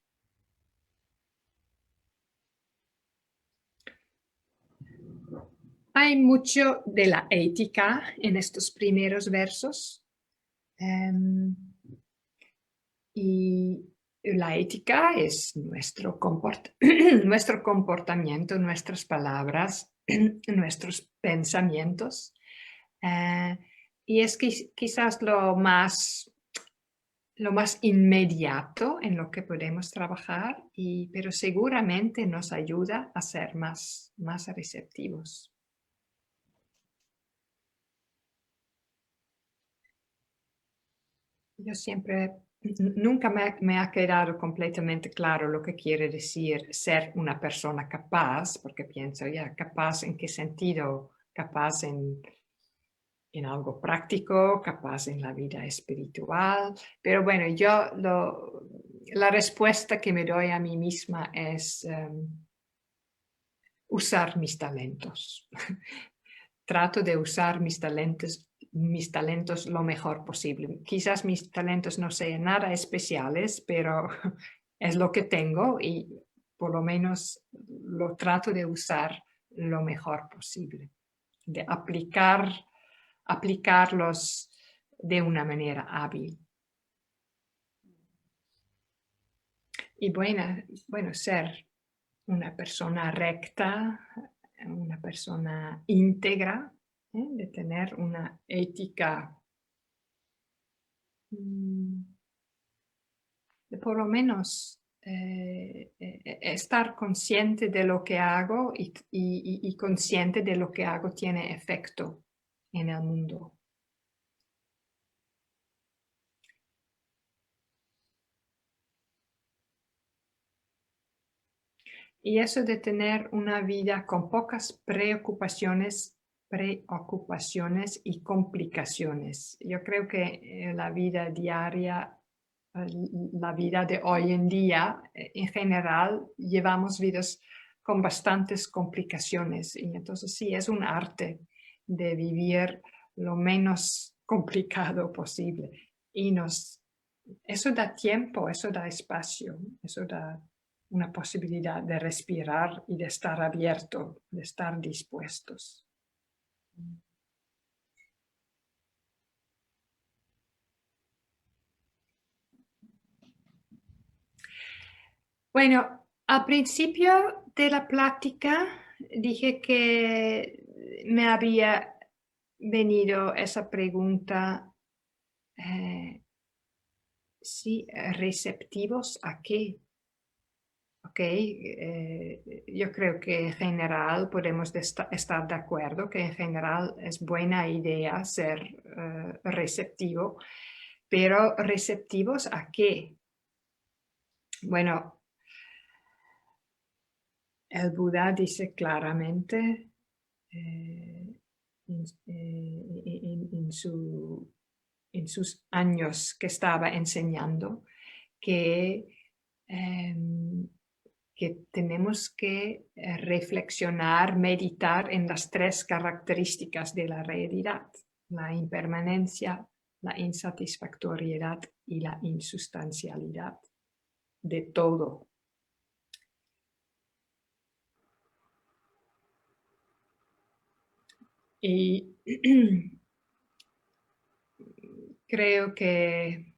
Hay mucho de la ética en estos primeros versos. Y la ética es nuestro comportamiento, nuestras palabras, nuestros pensamientos. Y es quizás lo más inmediato en lo que podemos trabajar, pero seguramente nos ayuda a ser más receptivos. Yo nunca me ha quedado completamente claro lo que quiere decir ser una persona capaz, porque pienso, capaz en qué sentido, capaz en algo práctico, capaz en la vida espiritual, pero bueno, la respuesta que me doy a mí misma es usar mis talentos. Trato de usar mis talentos lo mejor posible. Quizás mis talentos no sean nada especiales, pero es lo que tengo y por lo menos lo trato de usar lo mejor posible, de aplicarlos de una manera hábil. Y bueno, ser una persona recta, una persona íntegra, de tener una ética, de por lo menos estar consciente de lo que hago y consciente de lo que hago tiene efecto en el mundo. Y eso de tener una vida con pocas preocupaciones y complicaciones. Yo creo que la vida diaria, la vida de hoy en día, en general, llevamos vidas con bastantes complicaciones. Y entonces sí, es un arte de vivir lo menos complicado posible. Y eso da tiempo, eso da espacio, eso da una posibilidad de respirar y de estar abierto, de estar dispuestos. Bueno, al principio de la plática dije que me había venido esa pregunta Sí, receptivos a qué. Ok, yo creo que en general podemos estar de acuerdo que en general es buena idea ser receptivo, pero ¿receptivos a qué? Bueno, el Buda dice claramente en sus años que estaba enseñando que tenemos que reflexionar, meditar en las tres características de la realidad: la impermanencia, la insatisfactoriedad y la insustancialidad de todo. Y creo que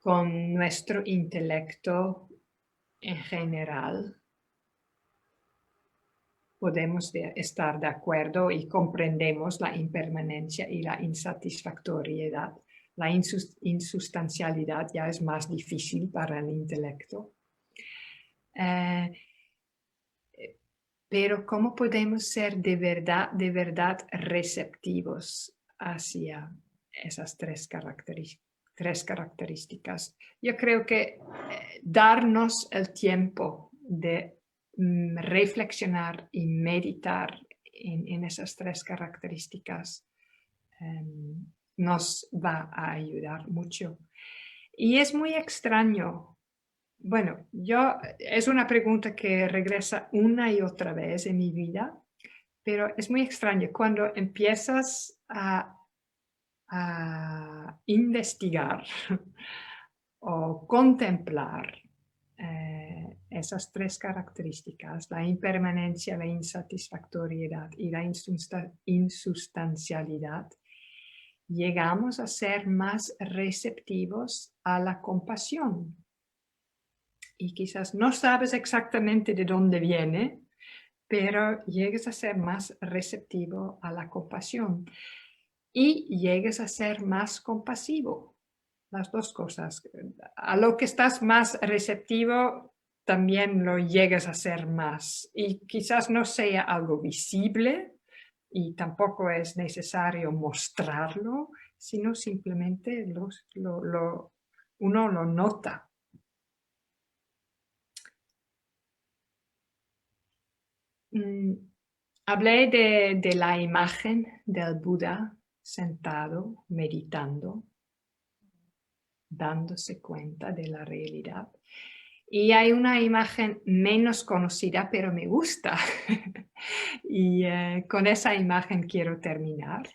con nuestro intelecto en general podemos estar de acuerdo y comprendemos la impermanencia y la insatisfactoriedad. La insustancialidad ya es más difícil para el intelecto. Pero ¿cómo podemos ser de verdad receptivos hacia esas tres características? Yo creo que darnos el tiempo de reflexionar y meditar en esas tres características nos va a ayudar mucho. Y es muy extraño. Bueno, es una pregunta que regresa una y otra vez en mi vida, pero es muy extraño cuando empiezas a investigar o contemplar esas tres características: la impermanencia, la insatisfactoriedad y la insustancialidad. Llegamos a ser más receptivos a la compasión. Y quizás no sabes exactamente de dónde viene, pero llegues a ser más receptivo a la compasión y llegues a ser más compasivo. Las dos cosas. A lo que estás más receptivo, también lo llegues a ser más. Y quizás no sea algo visible y tampoco es necesario mostrarlo, sino simplemente uno lo nota. Hablé de la imagen del Buda sentado, meditando, dándose cuenta de la realidad. Y hay una imagen menos conocida, pero me gusta. Y con esa imagen quiero terminar.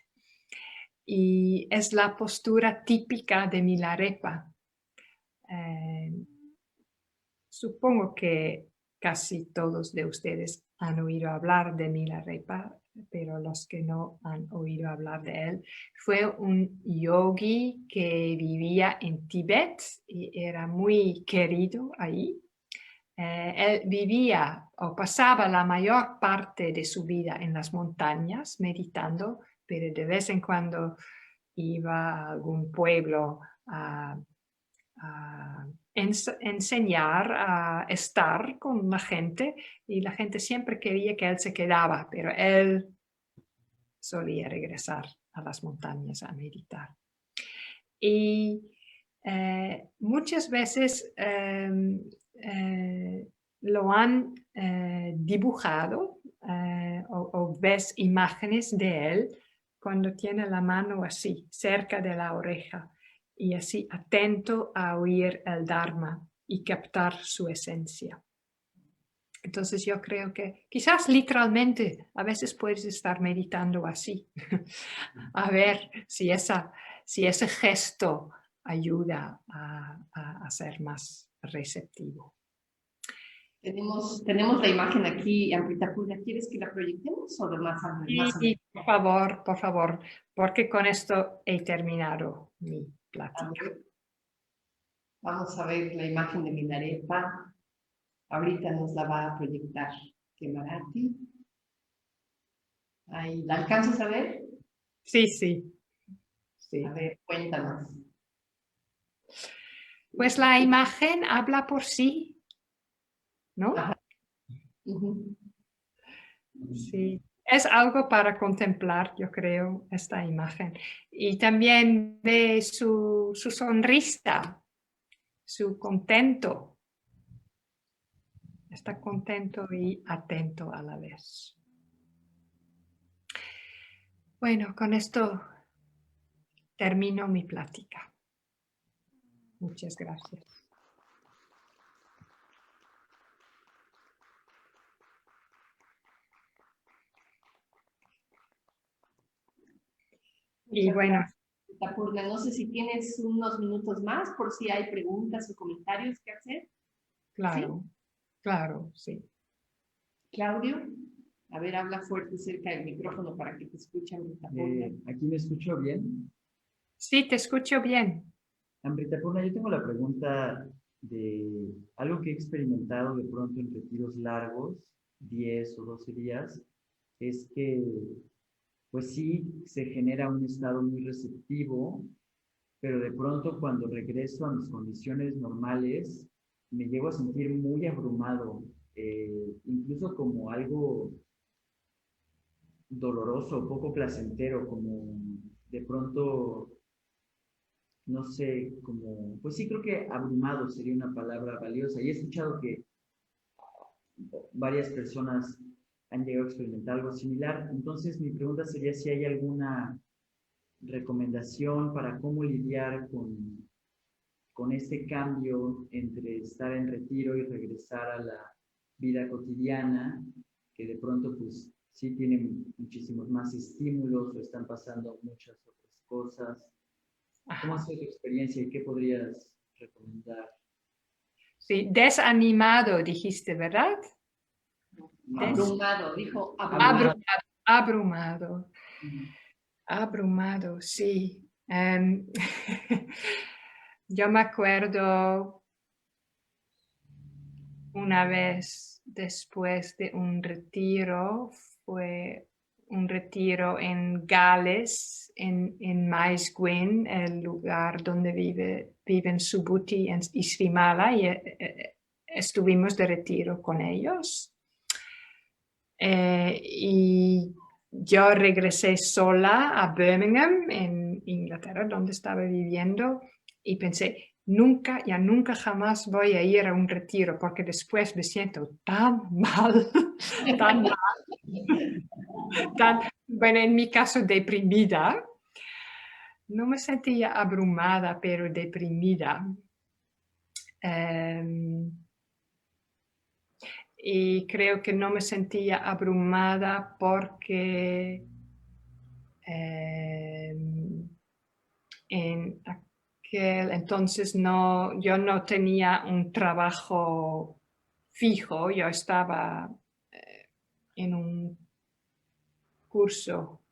Y es la postura típica de Milarepa. Supongo que casi todos de ustedes han oído hablar de Milarepa, pero los que no han oído hablar de él, fue un yogi que vivía en Tíbet y era muy querido ahí. Él vivía o pasaba la mayor parte de su vida en las montañas meditando, pero de vez en cuando iba a algún pueblo a enseñar a estar con la gente, y la gente siempre quería que él se quedaba, pero él solía regresar a las montañas a meditar. Y muchas veces lo han dibujado o ves imágenes de él cuando tiene la mano así, cerca de la oreja, y así atento a oír el Dharma y captar su esencia. Entonces yo creo que quizás literalmente a veces puedes estar meditando así, a ver si ese gesto ayuda a ser más receptivo. Tenemos la imagen aquí, Amrita Purga. ¿Quieres que la proyectemos o de más adelante? Sí, por favor, porque con esto he terminado mi plática. Vamos a ver la imagen de Milarepa. Ahorita nos la va a proyectar Kemarati. Ahí, ¿la alcanzas a ver? Sí. A ver, cuéntanos. Pues la imagen habla por sí, ¿no? Ajá. Ujú. Sí, es algo para contemplar, yo creo, esta imagen. Y también de su sonrisa, su contento. Está contento y atento a la vez. Bueno, con esto termino mi plática. Muchas gracias. Y Muchas bueno, gracias, Tapurna. No sé si tienes unos minutos más por si hay preguntas o comentarios que hacer. claro, claro, sí. Claudio, a ver, habla fuerte cerca del micrófono para que te escuchen. Tapurna. ¿Aquí me escucho bien? Sí, te escucho bien. Amrita Purna, yo tengo la pregunta de algo que he experimentado de pronto en retiros largos, 10 o 12 días, es que pues sí se genera un estado muy receptivo, pero de pronto cuando regreso a mis condiciones normales, me llego a sentir muy abrumado, incluso como algo doloroso, poco placentero, como de pronto no sé, como, pues sí creo que abrumado sería una palabra valiosa. Y he escuchado que varias personas han llegado a experimentar algo similar. Entonces mi pregunta sería si hay alguna recomendación para cómo lidiar con este cambio entre estar en retiro y regresar a la vida cotidiana, que de pronto pues sí tienen muchísimos más estímulos o están pasando muchas otras cosas. ¿Cómo ha Ajá. sido tu experiencia y qué podrías recomendar? Sí, desanimado dijiste, ¿verdad? Abrumado, dijo abrumado. Abrumado. Abrumado, abrumado, abrumado, sí. Yo me acuerdo una vez después de un retiro, fue un retiro en Gales, en Maesguin, el lugar donde viven Subhuti y Srimala, y estuvimos de retiro con ellos. Y yo regresé sola a Birmingham, en Inglaterra, donde estaba viviendo, y pensé, ya nunca jamás voy a ir a un retiro, porque después me siento tan mal, tan mal, bueno, en mi caso deprimida. No me sentía abrumada, pero deprimida. Y creo que no me sentía abrumada porque en aquel entonces yo no tenía un trabajo fijo, yo estaba en un curso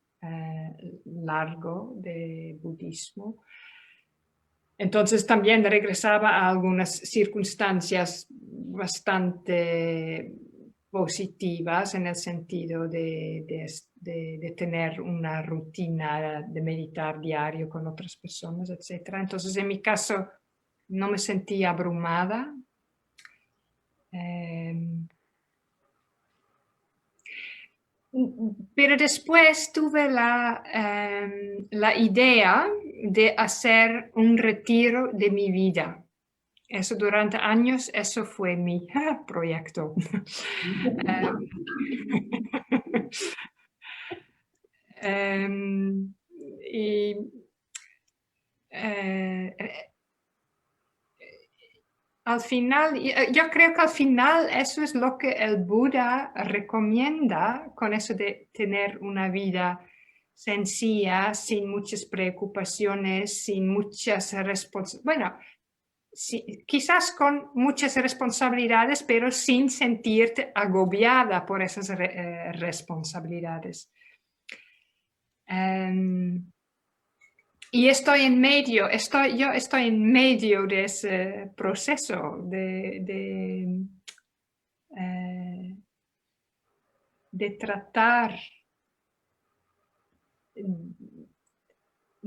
largo de budismo. Entonces también regresaba a algunas circunstancias bastante positivas en el sentido de tener una rutina de meditar diario con otras personas, etc. Entonces en mi caso no me sentía abrumada. Pero después tuve la idea de hacer un retiro de mi vida. Eso durante años, eso fue mi proyecto. Y al final, yo creo que al final eso es lo que el Buda recomienda con eso de tener una vida sencilla, sin muchas preocupaciones, sin muchas responsabilidades. Bueno, sí, quizás con muchas responsabilidades, pero sin sentirte agobiada por esas responsabilidades. Y estoy en medio, yo estoy en medio de ese proceso de tratar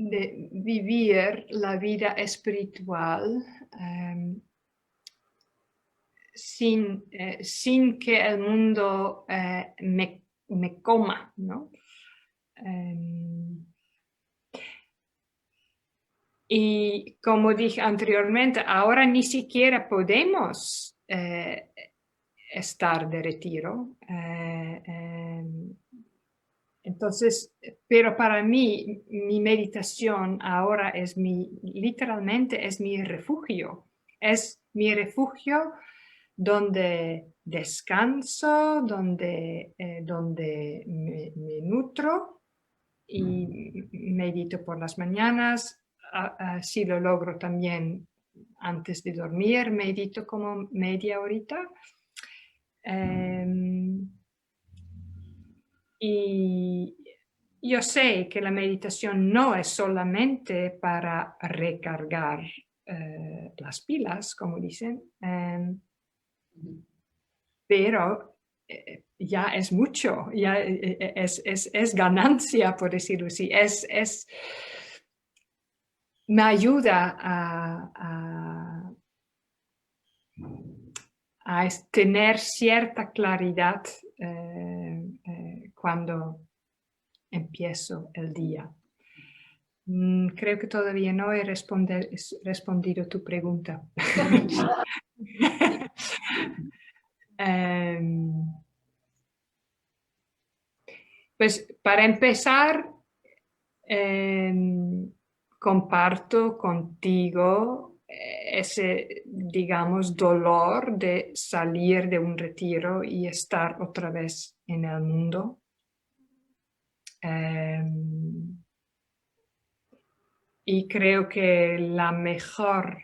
de vivir la vida espiritual sin que el mundo me coma, ¿no? Y como dije anteriormente, ahora ni siquiera podemos estar de retiro. Entonces, pero para mí, mi meditación ahora es literalmente es mi refugio. Es mi refugio donde descanso, donde me nutro y medito por las mañanas. Si lo logro también antes de dormir, medito como media horita. Y yo sé que la meditación no es solamente para recargar las pilas, como dicen, pero ya es mucho, ya es ganancia, por decirlo así. Me ayuda a tener cierta claridad cuando empiezo el día. Creo que todavía no he respondido tu pregunta. Pues para empezar, comparto contigo ese, digamos, dolor de salir de un retiro y estar otra vez en el mundo. Y creo que la mejor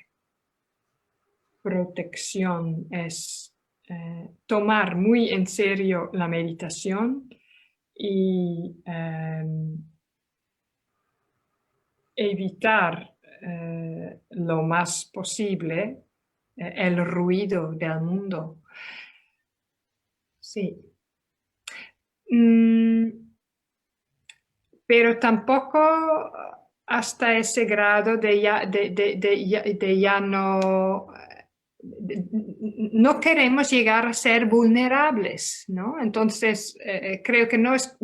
protección es tomar muy en serio la meditación y evitar lo más posible el ruido del mundo. Sí. Pero tampoco hasta ese grado de ya no queremos llegar a ser vulnerables, ¿no? Entonces, creo que no es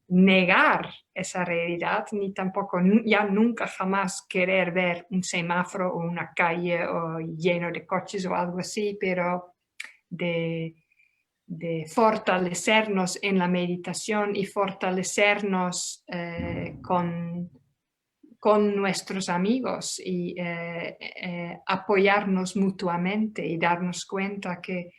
negar esa realidad, ni tampoco ya nunca jamás querer ver un semáforo o una calle o lleno de coches o algo así, pero de fortalecernos en la meditación y fortalecernos con nuestros amigos y apoyarnos mutuamente y darnos cuenta que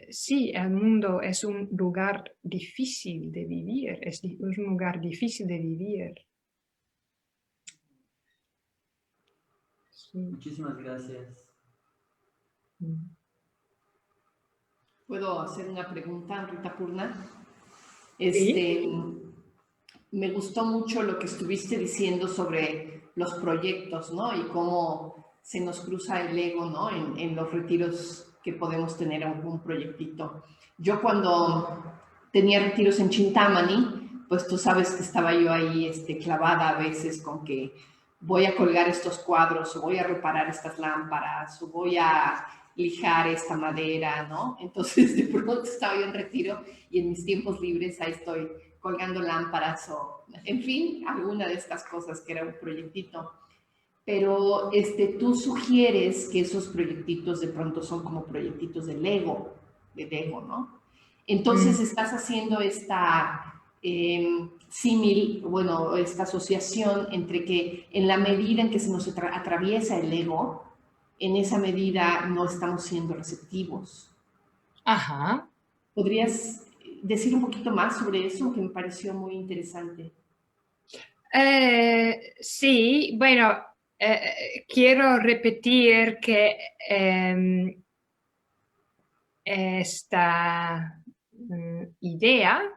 sí, el mundo es un lugar difícil de vivir, es un lugar difícil de vivir. Sí. Muchísimas gracias. ¿Puedo hacer una pregunta, Rita Purna? ¿Sí? Me gustó mucho lo que estuviste diciendo sobre los proyectos, ¿no? Y cómo se nos cruza el ego, ¿no? En los retiros que podemos tener algún proyectito. Yo cuando tenía retiros en Chintamani, pues tú sabes que estaba yo ahí clavada a veces con que voy a colgar estos cuadros o voy a reparar estas lámparas o voy a lijar esta madera, ¿no? Entonces de pronto estaba yo en retiro y en mis tiempos libres ahí estoy colgando lámparas o, en fin, alguna de estas cosas que era un proyectito. Pero tú sugieres que esos proyectitos de pronto son como proyectitos del ego, ¿no? Entonces estás haciendo esta símil, bueno, esta asociación entre que en la medida en que se nos atraviesa el ego, en esa medida no estamos siendo receptivos. Ajá. ¿Podrías decir un poquito más sobre eso, que me pareció muy interesante? Sí, bueno, quiero repetir que esta idea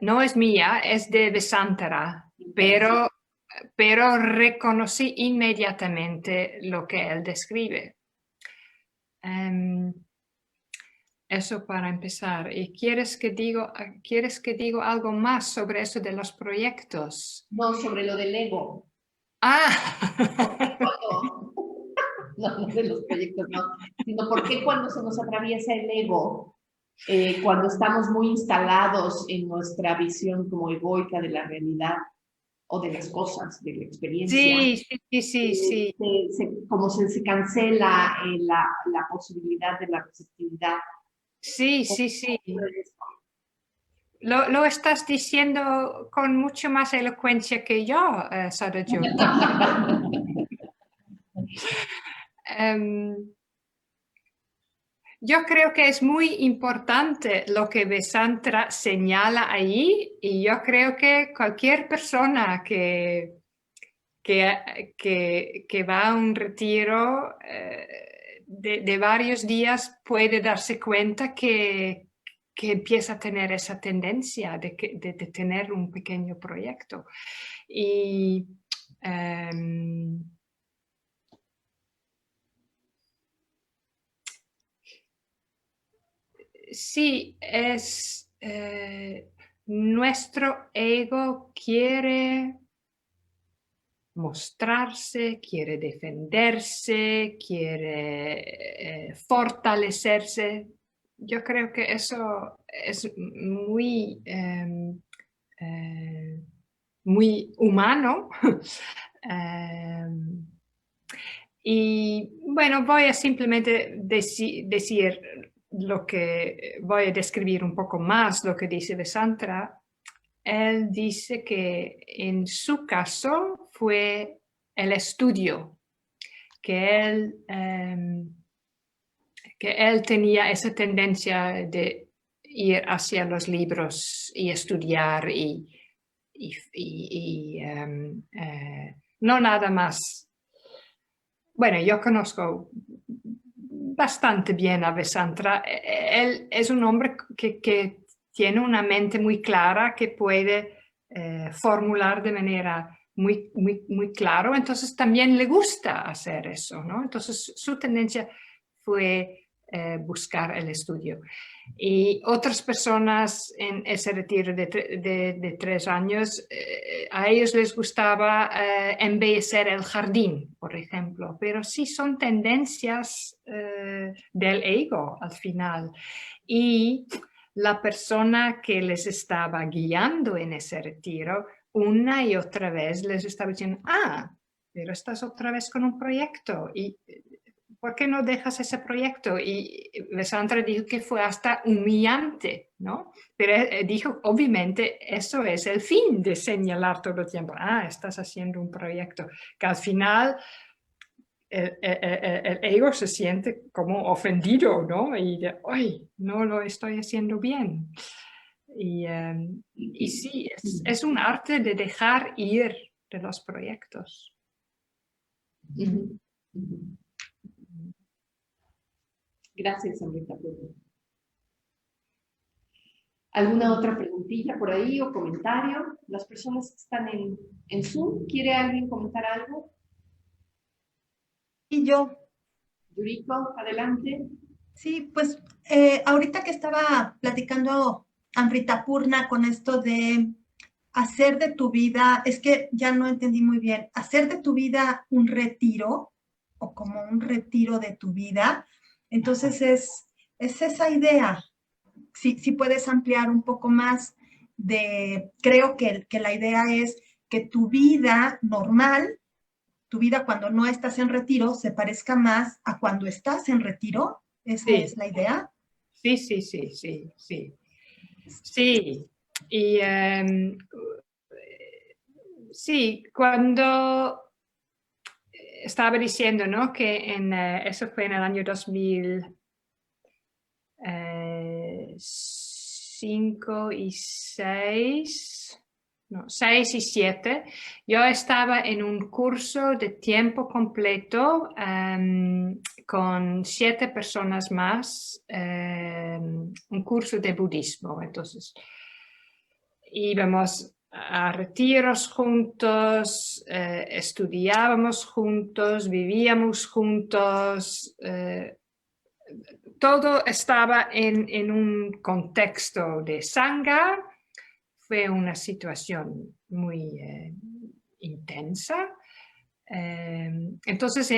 no es mía, es de Vesantara, pero reconocí inmediatamente lo que él describe. Eso para empezar. ¿Y quieres que digo algo más sobre eso de los proyectos? No, sobre lo del ego. Ah, No de los proyectos, no. Sino por qué cuando se nos atraviesa el ego, cuando estamos muy instalados en nuestra visión como egoica de la realidad o de las cosas, de la experiencia, sí. como se cancela la posibilidad de la receptividad. Sí. Lo estás diciendo con mucho más elocuencia que yo, Sara Jyoti. Yo creo que es muy importante lo que Vesantra señala ahí, y yo creo que cualquier persona que va a un retiro de varios días puede darse cuenta que empieza a tener esa tendencia de tener un pequeño proyecto. Y sí, nuestro ego quiere mostrarse, quiere defenderse, quiere fortalecerse. Yo creo que eso es muy, muy humano. Y bueno, voy a simplemente decir lo que voy a describir un poco más lo que dice Vesantra. Él dice que en su caso fue el estudio, que él tenía esa tendencia de ir hacia los libros y estudiar y no nada más. Bueno, yo conozco bastante bien a Vesantra. Él es un hombre que tiene una mente muy clara, que puede formular de manera muy clara. Entonces también le gusta hacer eso, ¿no? Entonces su tendencia fue buscar el estudio. Y otras personas en ese retiro de 3 años, a ellos les gustaba embellecer el jardín, por ejemplo, pero sí son tendencias del ego al final. Y la persona que les estaba guiando en ese retiro, una y otra vez les estaba diciendo, pero estás otra vez con un proyecto y ¿por qué no dejas ese proyecto? Y Vesantra dijo que fue hasta humillante, ¿no? Pero dijo, obviamente, eso es el fin de señalar todo el tiempo. Estás haciendo un proyecto. Que al final el ego se siente como ofendido, ¿no? Y de, ¡ay, no lo estoy haciendo bien! Y sí, es un arte de dejar ir de los proyectos. Gracias, Amrita. ¿Alguna otra preguntilla por ahí o comentario? Las personas que están en Zoom, ¿quiere alguien comentar algo? Y yo. Yuriko, adelante. Sí, pues ahorita que estaba platicando Amrita Purna con esto de hacer de tu vida, es que ya no entendí muy bien, hacer de tu vida un retiro o como un retiro de tu vida, entonces es esa idea. Si puedes ampliar un poco más creo que la idea es que tu vida normal, tu vida cuando no estás en retiro, se parezca más a cuando estás en retiro. ¿Esa es la idea? Sí. Sí, y sí, cuando estaba diciendo, ¿no? Que eso fue en el año 2005 y 6, no, 6 y 7, yo estaba en un curso de tiempo completo con 7 personas más, un curso de budismo. Entonces, íbamos a retiros juntos, estudiábamos juntos, vivíamos juntos, todo estaba en un contexto de sangha. Fue una situación muy intensa. Entonces,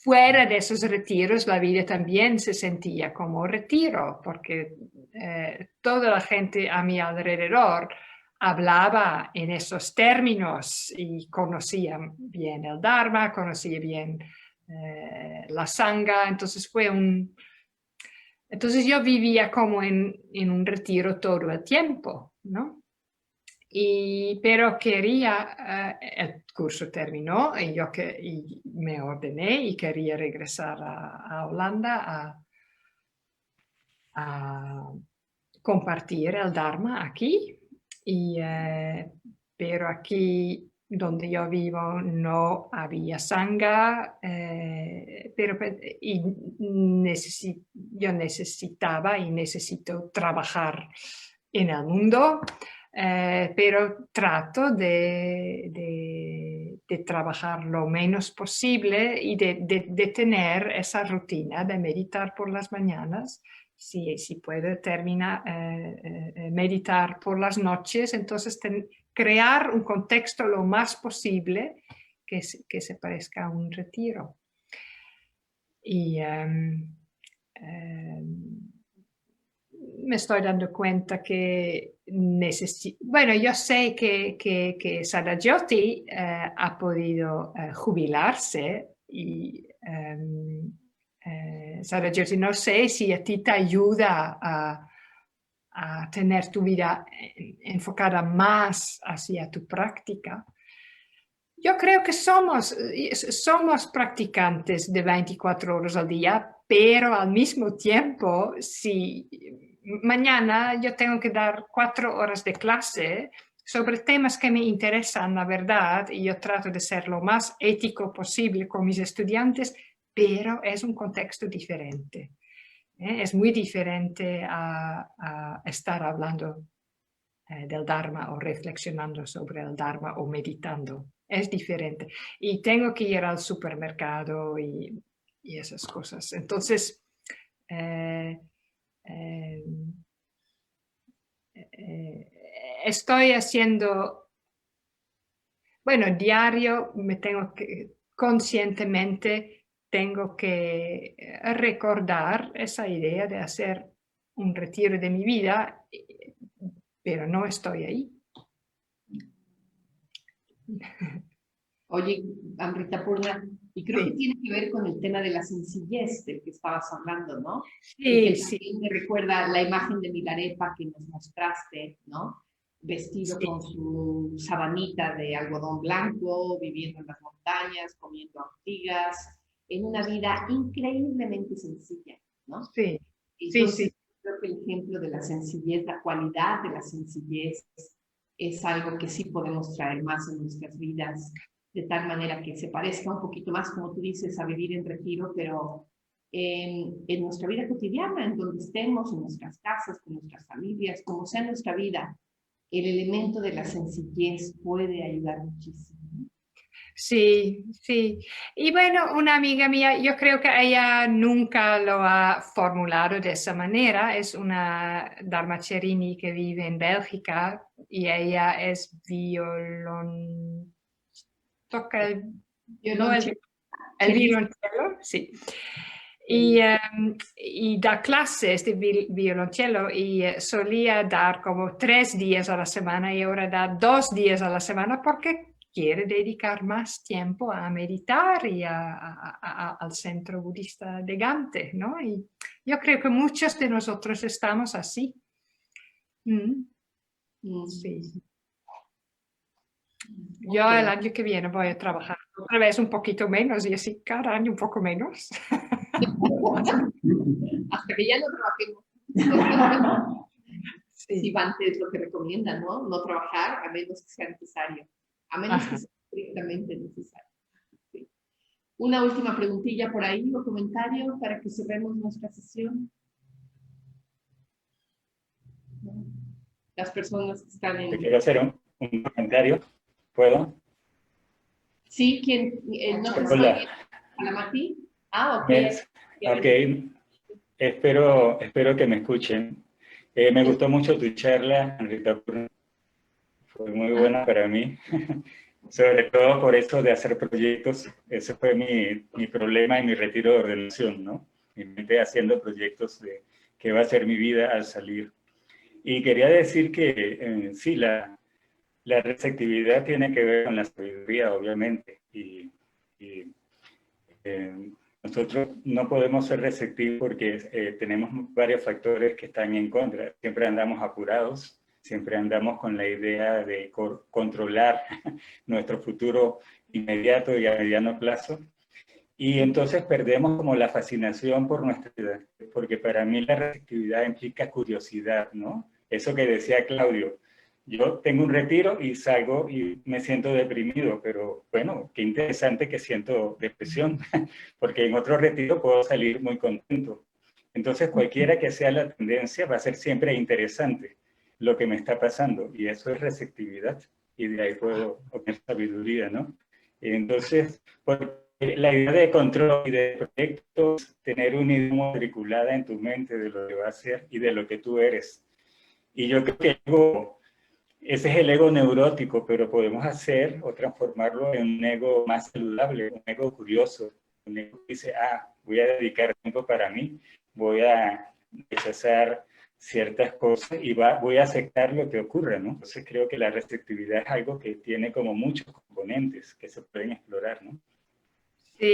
fuera de esos retiros, la vida también se sentía como retiro, porque toda la gente a mi alrededor hablaba en esos términos y conocía bien el Dharma, conocía bien la sangha. Entonces entonces yo vivía como en un retiro todo el tiempo, ¿no? Pero quería, el curso terminó y me ordené y quería regresar a Holanda a compartir el Dharma aquí. Pero aquí donde yo vivo no había sangha, yo necesitaba y necesito trabajar en el mundo. Pero trato de trabajar lo menos posible y de tener esa rutina de meditar por las mañanas. Si puedo meditar por las noches, entonces crear un contexto lo más posible que se parezca a un retiro. Y me estoy dando cuenta que bueno, yo sé que Sadyajyoti ha podido jubilarse y Sadyajyoti, no sé si a ti te ayuda a tener tu vida enfocada más hacia tu práctica. Yo creo que somos practicantes de 24 horas al día, pero al mismo tiempo, si mañana yo tengo que dar 4 horas de clase sobre temas que me interesan, la verdad, y yo trato de ser lo más ético posible con mis estudiantes, pero es un contexto diferente. Es muy diferente a estar hablando del Dharma o reflexionando sobre el Dharma o meditando. Es diferente. Y tengo que ir al supermercado y esas cosas. Entonces, estoy haciendo, bueno, diario conscientemente tengo que recordar esa idea de hacer un retiro de mi vida, pero no estoy ahí. Oye, Amrita Purna, y creo que tiene que ver con el tema de la sencillez del que estabas hablando, ¿no? Y que también me recuerda la imagen de Milarepa que nos mostraste, ¿no? Vestido con su sabanita de algodón blanco, viviendo en las montañas, comiendo ortigas, en una vida increíblemente sencilla, ¿no? Sí. Entonces, creo que el ejemplo de la sencillez, la cualidad de la sencillez, es algo que sí podemos traer más en nuestras vidas, de tal manera que se parezca un poquito más, como tú dices, a vivir en retiro, pero en nuestra vida cotidiana, en donde estemos, en nuestras casas, con nuestras familias, como sea nuestra vida, el elemento de la sencillez puede ayudar muchísimo. Sí, sí. Y bueno, una amiga mía, yo creo que ella nunca lo ha formulado de esa manera. Es una Dharmacharini que vive en Bélgica y ella es toca el violonchelo, sí. Y da clases de violonchelo y solía dar como 3 días a la semana y ahora da 2 días a la semana porque quiere dedicar más tiempo a meditar y al centro budista de Gante, ¿no? Y yo creo que muchos de nosotros estamos así. Sí. Yo el año que viene voy a trabajar otra vez un poquito menos y así cada año un poco menos. Hasta que ya no trabajemos. Sí. Si Bhante es lo que recomienda, ¿no? No trabajar a menos que sea necesario, a menos que sea estrictamente necesario. Sí. Una última preguntilla por ahí o comentario para que cerremos nuestra sesión. Las personas que están en... Quiero hacer un comentario. ¿Puedo? Sí, ¿quién? ¿No te estoy viendo? ¿Alamati? Ah, ok. Ok, espero que me escuchen. Me gustó mucho tu charla, Rita. Fue muy buena para mí, sobre todo por eso de hacer proyectos. Ese fue mi problema en mi retiro de ordenación, ¿no? Mi mente haciendo proyectos de qué va a ser mi vida al salir. Y quería decir que sí, la receptividad tiene que ver con la sabiduría, obviamente, y nosotros no podemos ser receptivos porque tenemos varios factores que están en contra. Siempre andamos apurados, siempre andamos con la idea de controlar nuestro futuro inmediato y a mediano plazo. Y entonces perdemos como la fascinación por nuestra vida, porque para mí la receptividad implica curiosidad, ¿no? Eso que decía Claudio. Yo tengo un retiro y salgo y me siento deprimido, pero bueno, qué interesante que siento depresión, porque en otro retiro puedo salir muy contento. Entonces, cualquiera que sea la tendencia, va a ser siempre interesante lo que me está pasando, y eso es receptividad, y de ahí puedo obtener sabiduría, ¿no? Entonces, la idea de control y de proyectos, tener una idea matriculada en tu mente de lo que va a ser y de lo que tú eres. Y yo creo que ese es el ego neurótico, pero podemos hacer o transformarlo en un ego más saludable, un ego curioso, un ego que dice, voy a dedicar tiempo para mí, voy a rechazar ciertas cosas y voy a aceptar lo que ocurra, ¿no? Entonces creo que la receptividad es algo que tiene como muchos componentes que se pueden explorar, ¿no? Sí,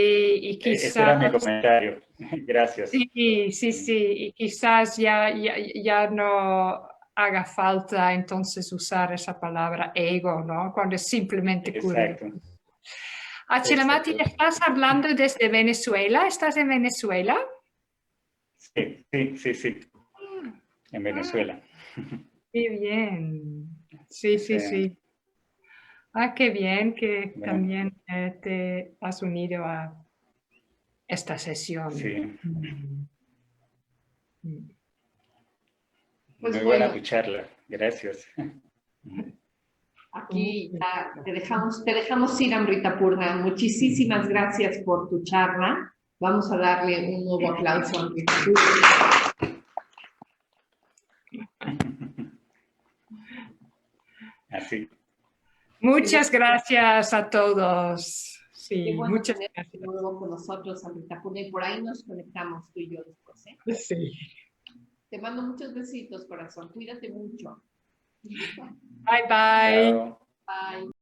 y Ese era mi quizás, comentario. Gracias. sí, y quizás ya no haga falta entonces usar esa palabra ego, ¿no? Cuando es simplemente curioso. Exacto. Chilamati, Exacto. ¿estás hablando desde Venezuela? ¿Estás en Venezuela? Sí. En Venezuela. Qué bien. Sí. Qué bien que Bueno, también te has unido a esta sesión. sí. Pues Muy buena bueno, tu charla. Gracias. aquí ya te dejamos ir, Amrita Purna. Muchísimas gracias por tu charla. Vamos a darle un nuevo aplauso a Amrita Purna. Así. Muchas gracias a todos. Sí, Qué bueno muchas tenerte de gracias. nuevo con nosotros, Amrita Purna, y por ahí nos conectamos tú y yo después, ¿eh? Sí. Te mando muchos besitos, corazón. Cuídate mucho. Bye bye. Chao. Bye.